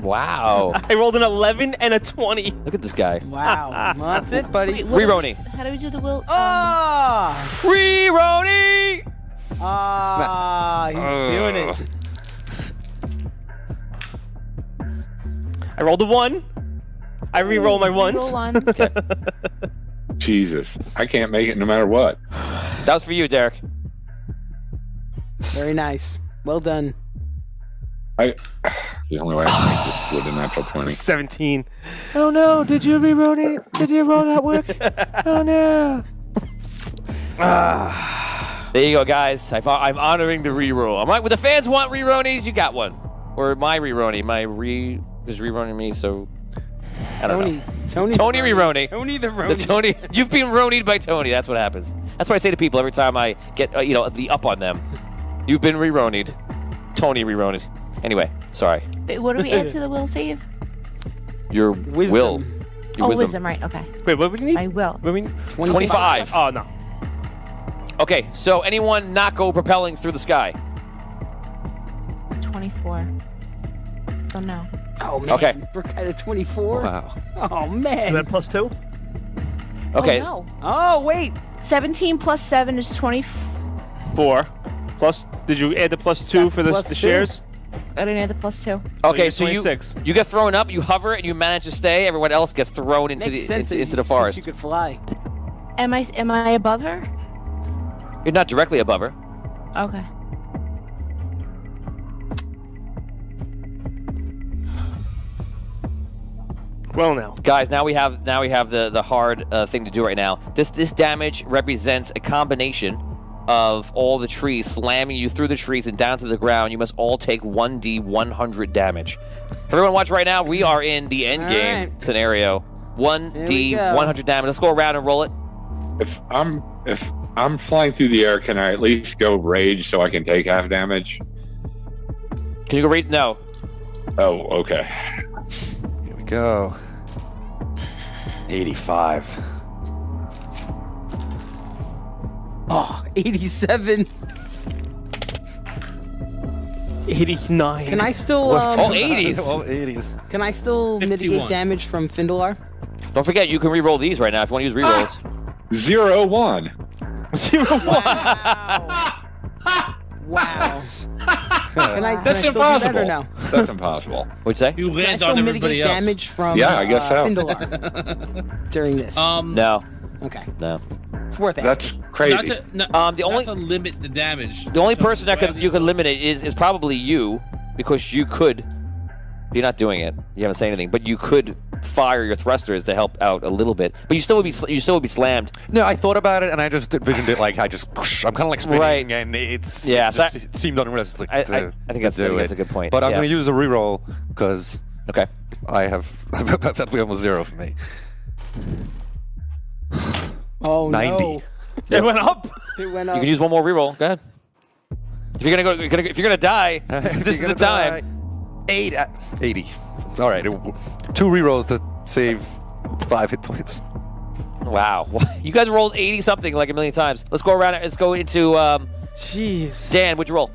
Wow. I rolled an 11 and a 20. Look at this guy. Wow. Well, that's it, buddy. Wait, what do Re-Roni. How do we do the will? Oh! Re-Roni! He's doing it. I rolled a 1. I re-roll my ones. Roll ones. Jesus. I can't make it no matter what. That was for you, Derek. Very nice. Well done. The only way I can make this with a natural 20. 17. Oh no, did you re-roll it? Did your roll not work? Oh no. There you go, guys. I'm honoring the re-roll. I'm like, well, the fans want re-ronies, you got one. Or my re-roni. Was re-running me, so I don't know. Tony re-roni. Tony the Roni. The Tony, you've been ronied by Tony. That's what happens. That's what I say to people every time I get the up on them. You've been re-ronied. Tony re-ronied. Anyway, sorry. Wait, what do we add to the will save? Your Wisdom. will. Your Wisdom, right? Okay. Wait, what do we need? My will. What do we need? 25. Oh, no. Okay, so anyone not go propelling through the sky? 24. So no. Oh, man. Okay. Brooke had a 24. Wow. Oh, Is man. that +2? Okay. Oh, no. Oh, wait. 17 plus 7 is 24. 4. Plus, did you add the +2 for the +2. shares? I didn't add the +2. Okay, you're so 26. you get thrown up, you hover, and you manage to stay. Everyone else gets thrown into Makes sense that into the since forest. you could fly. Am I above her? You're not directly above her. Okay. Well, now. Guys, now we have the hard thing to do right now. This damage represents a combination of all the trees slamming you through the trees and down to the ground. You must all take 1d 100 damage. Everyone watch right now. We are in the end game scenario. 1d 100 damage. Let's go around and roll it. If I'm flying through the air, can I at least go rage so I can take half damage? Can you go read? No. Oh, okay. Here we go. 85. Oh, 87. 89. Can I still all 80s. All 80s. Can I still 51. mitigate damage from Findalar? Don't forget, you can re-roll these right now if you want to use re-rolls. 0-1. 0-1. Wow. Can I That's still do that or impossible. no? That's impossible. What'd you say? You Can I land still on everybody mitigate else. damage from Yeah, I guess so. Findalar during this? No. Okay. No. It's worth That's asking. crazy. The only not to limit the damage. the only person that you could limit it is probably you, because you could You're not doing it. You haven't said anything, but you could fire your thrusters to help out a little bit. But you still would be slammed. No, I thought about it and I just envisioned it like I'm kind of like spinning, Right. and it seemed unrealistic. I think that's a good point. But I'm going to use a reroll because okay, I have that'll be almost 0 for me. Oh 90. no! It went up. It went you up. can use one more reroll. Go ahead. If you're gonna die, this is the time. 80. All right, 2 rerolls to save 5 hit points. Wow, you guys rolled 80 something like a million times. Let's go around. Let's go into Jeez. Dan. What'd you roll?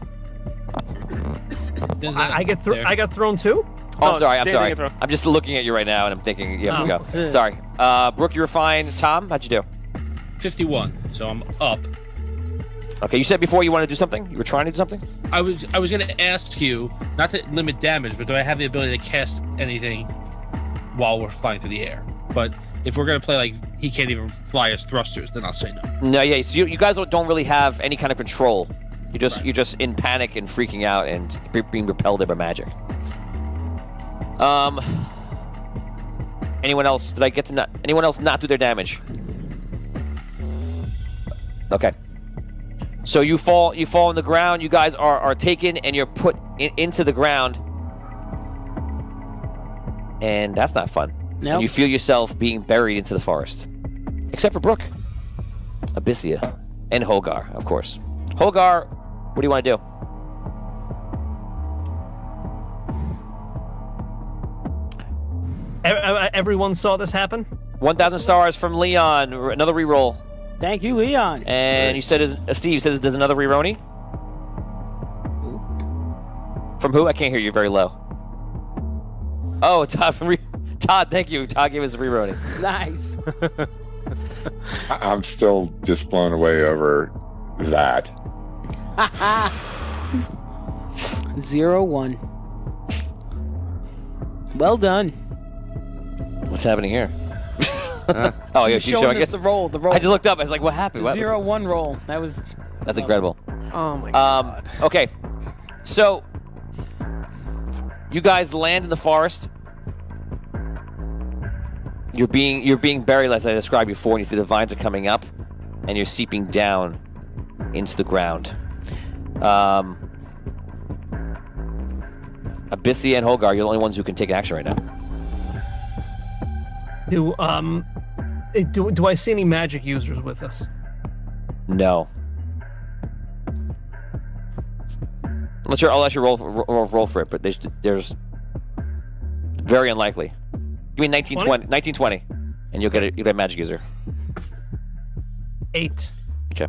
I got thrown too. Oh, I'm sorry. Dan didn't get thrown. I'm just looking at you right now, and I'm thinking you have to go. Sorry. Brooke, you were fine. Tom, how'd you do? 51. So I'm up. Okay, you said before you wanted to do something. You were trying to do something. I was going to ask you not to limit damage, but do I have the ability to cast anything while we're flying through the air? But if we're going to play like he can't even fly his thrusters, then I'll say no. No, yeah. So you guys don't really have any kind of control. You're just in panic and freaking out and being repelled there by magic. Anyone else? Did I get to anyone else not do their damage? Okay. So you fall on the ground. You guys are taken and you're put into the ground, and that's not fun. No. And you feel yourself being buried into the forest, except for Brooke, Abyssia, and Hogar, of course. Hogar, what do you want to do? Everyone saw this happen? 1,000 stars from Leon. Another reroll. Thank you, Leon. And you said, Steve says, there's another reroni? From who? I can't hear you very low. Oh, Todd Todd, thank you. Todd gave us a reroni. Nice. I'm still just blown away over that. 0-1. Well done. What's happening here? Oh, yeah, she's showing us the roll. The roll. I just looked up. I was like, what happened? The 0-1 roll. That's awesome. Incredible. Oh my god. Okay. So you guys land in the forest. You're being buried as I described before, and you see the vines are coming up and you're seeping down into the ground. Abyssia and Hogar, you're the only ones who can take action right now. Do I see any magic users with us? No. I'll let you roll for it, but there's very unlikely. Give me 1920, and you'll get a magic user. 8. Okay.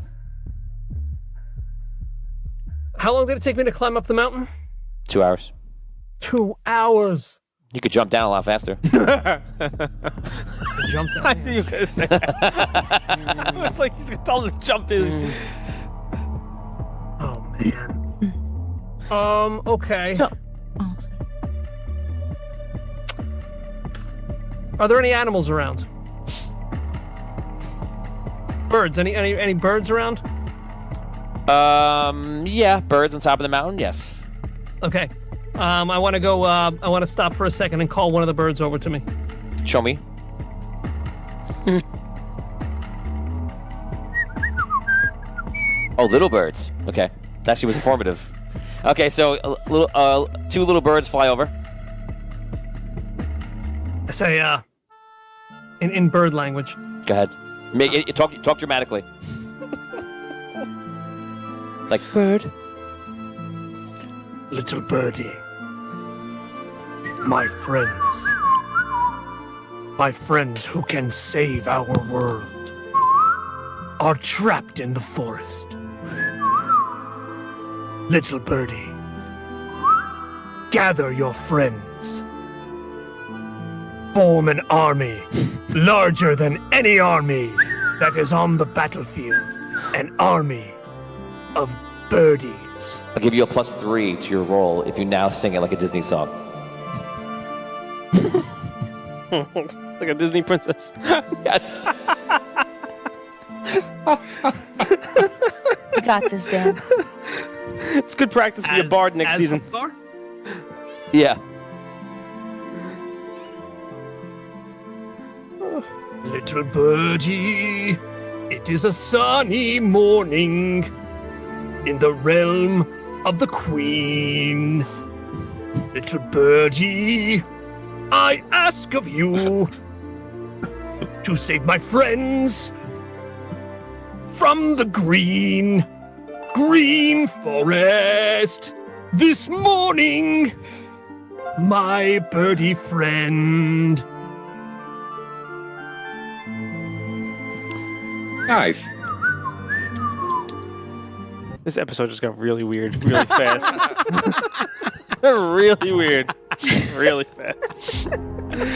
How long did it take me to climb up the mountain? 2 hours. 2 hours. You could jump down a lot faster. I jumped down. I knew you were going to say that. It's like he's going to tell him to jump in. Oh, man. Okay. So, oh, sorry. Are there any animals around? Birds? Any birds around? Yeah, birds on top of the mountain, yes. Okay. I want to go, I want to stop for a second and call one of the birds over to me. Show me. Oh, little birds. Okay. That actually was informative. Okay, so two little birds fly over. I say, in bird language. Go ahead. Make it talk dramatically. Like bird. Little birdie. My friends who can save our world, are trapped in the forest. Little birdie, gather your friends. Form an army larger than any army that is on the battlefield. An army of birdies. I'll give you a +3 to your roll if you now sing it like a Disney song. Like a Disney princess. Yes. You got this, Dan. It's good practice for your bard next season. Yeah. Little birdie, it is a sunny morning in the realm of the Queen. Little birdie, I ask of you to save my friends from the green forest this morning, my birdie friend. Nice. This episode just got really weird, really fast. Really weird, really fast.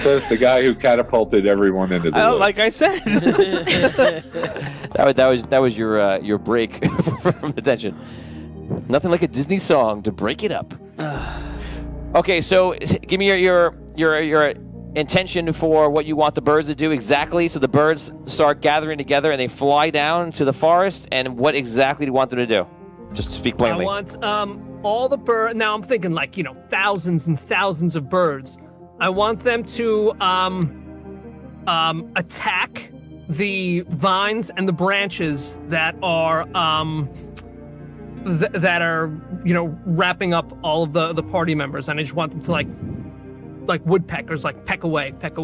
Says the guy who catapulted everyone into the woods. Like I said. that was your break from the tension. Nothing like a Disney song to break it up. Okay, so give me your intention for what you want the birds to do exactly. So the birds start gathering together and they fly down to the forest. And what exactly do you want them to do? Just speak plainly. I want all the birds. Now I'm thinking thousands and thousands of birds. I want them to attack the vines and the branches that are wrapping up all of the party members, and I just want them to like woodpeckers, peck away at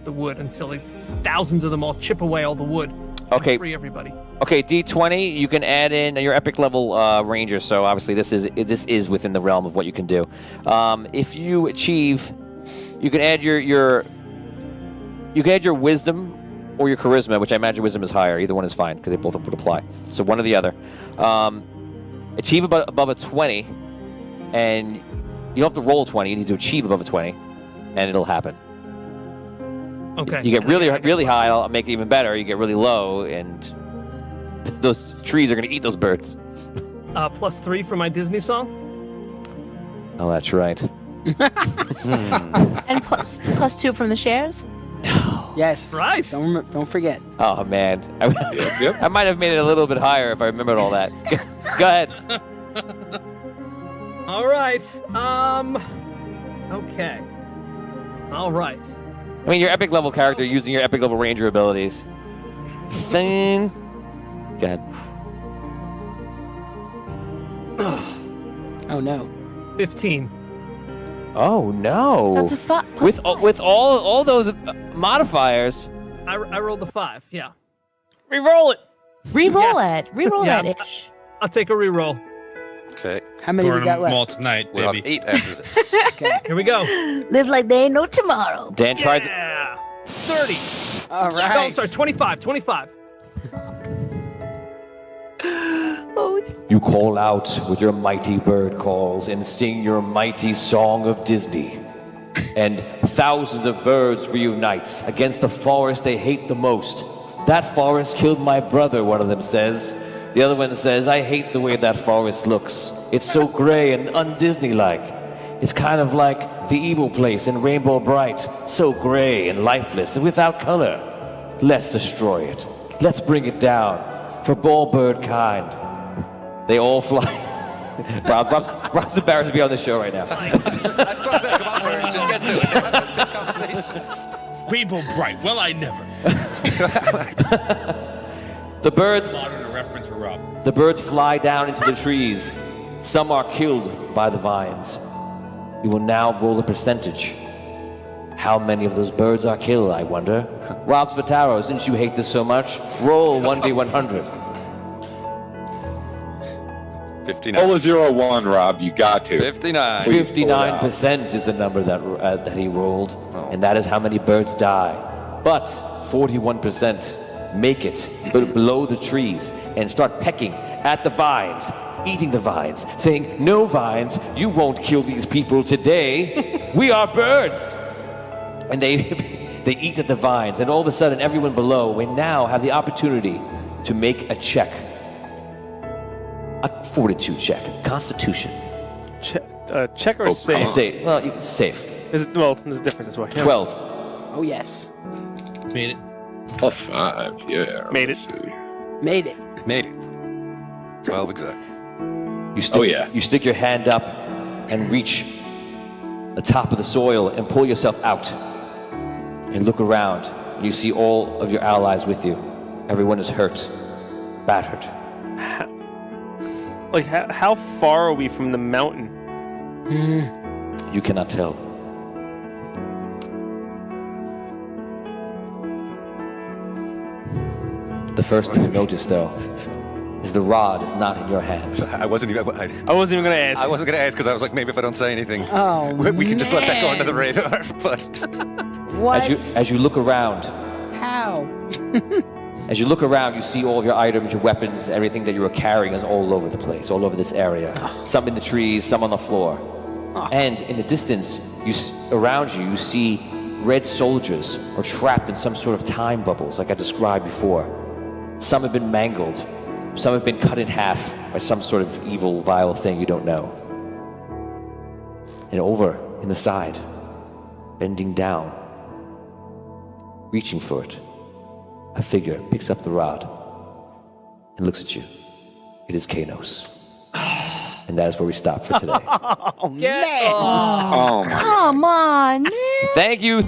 the wood until thousands of them all chip away all the wood. Okay. And free everybody. Okay, D20. You can add in your epic level ranger. So obviously this is within the realm of what you can do. If you achieve, you can add your wisdom or your charisma, which I imagine wisdom is higher. Either one is fine because they both would apply. So one or the other. Achieve above a 20, and you don't have to roll a 20. You need to achieve above a 20, and it'll happen. Okay. You get really high, I'll make it even better. You get really low, and those trees are going to eat those birds. +3 for my Disney song. Oh, that's right. And +2 from the shares. Yes. Right. Don't forget. Oh, man. Yep. I might have made it a little bit higher if I remembered all that. Go ahead. All right. Okay. All right. I mean, your epic level character using your epic level ranger abilities. Go ahead. Oh no. 15. Oh no. That's a with all those modifiers. I rolled a 5. Yeah. Reroll it. Reroll it. Reroll Yeah. that ish. I'll take a reroll. Okay. How many we got Burn 'em all left? tonight, We'll baby. have 8 after this. Okay. Here we go. Live like there ain't no tomorrow. Dan tries. Yeah. 30. All No, right. sorry, 25. 25. Oh, You call out with your mighty bird calls and sing your mighty song of Disney. And thousands of birds reunite against the forest they hate the most. That forest killed my brother, one of them says. The other one says, I hate the way that forest looks. It's so gray and un-Disney-like. It's kind of like the evil place in Rainbow Bright. So gray and lifeless and without color. Let's destroy it. Let's bring it down for ball bird kind. They all fly. Rob's embarrassed to be on this show right now. Just get to it. Good conversation. Rainbow Bright. Well, I never. The birds Modern a reference for Rob. The birds fly down into the trees. Some are killed by the vines. We will now roll a percentage. How many of those birds are killed, I wonder? Rob Spataro, since you hate this so much, roll 1d100. 59. Roll a 0-1, Rob. You got to. 59. 59% is the number that he rolled, and that is how many birds die. But 41% make it below the trees and start pecking at the vines, eating the vines, saying, "No vines, you won't kill these people today. We are birds." And they eat at the vines, and all of a sudden, everyone below, we now have the opportunity to make a check. A fortitude check. Constitution. Check or save? Safe. Well, safe. There's a difference as well. 12. Oh yes. Made it. +5, yeah. Made it. Made it. Made it. 12 exact. You stick your hand up and reach the top of the soil and pull yourself out and look around. and you see all of your allies with you. Everyone is hurt, battered. Like, how far are we from the mountain? You cannot tell. The first thing you notice, though, is the rod is not in your hands. I wasn't even I wasn't even gonna ask. I wasn't going to ask because I was like, maybe if I don't say anything, Oh, we can just let that go under the man. radar. But What? As you look around, How? as you look around, you see all of your items, your weapons, everything that you were carrying is all over the place, all over this area. Some in the trees, some on the floor. And in the distance, around you, you see red soldiers are trapped in some sort of time bubbles, like I described before. Some have been mangled. Some have been cut in half by some sort of evil, vile thing you don't know. And over in the side, bending down, reaching for it, a figure picks up the rod and looks at you. It is Kanos. And that is where we stop for today. Oh, man. Oh my Come on, man. Thank you.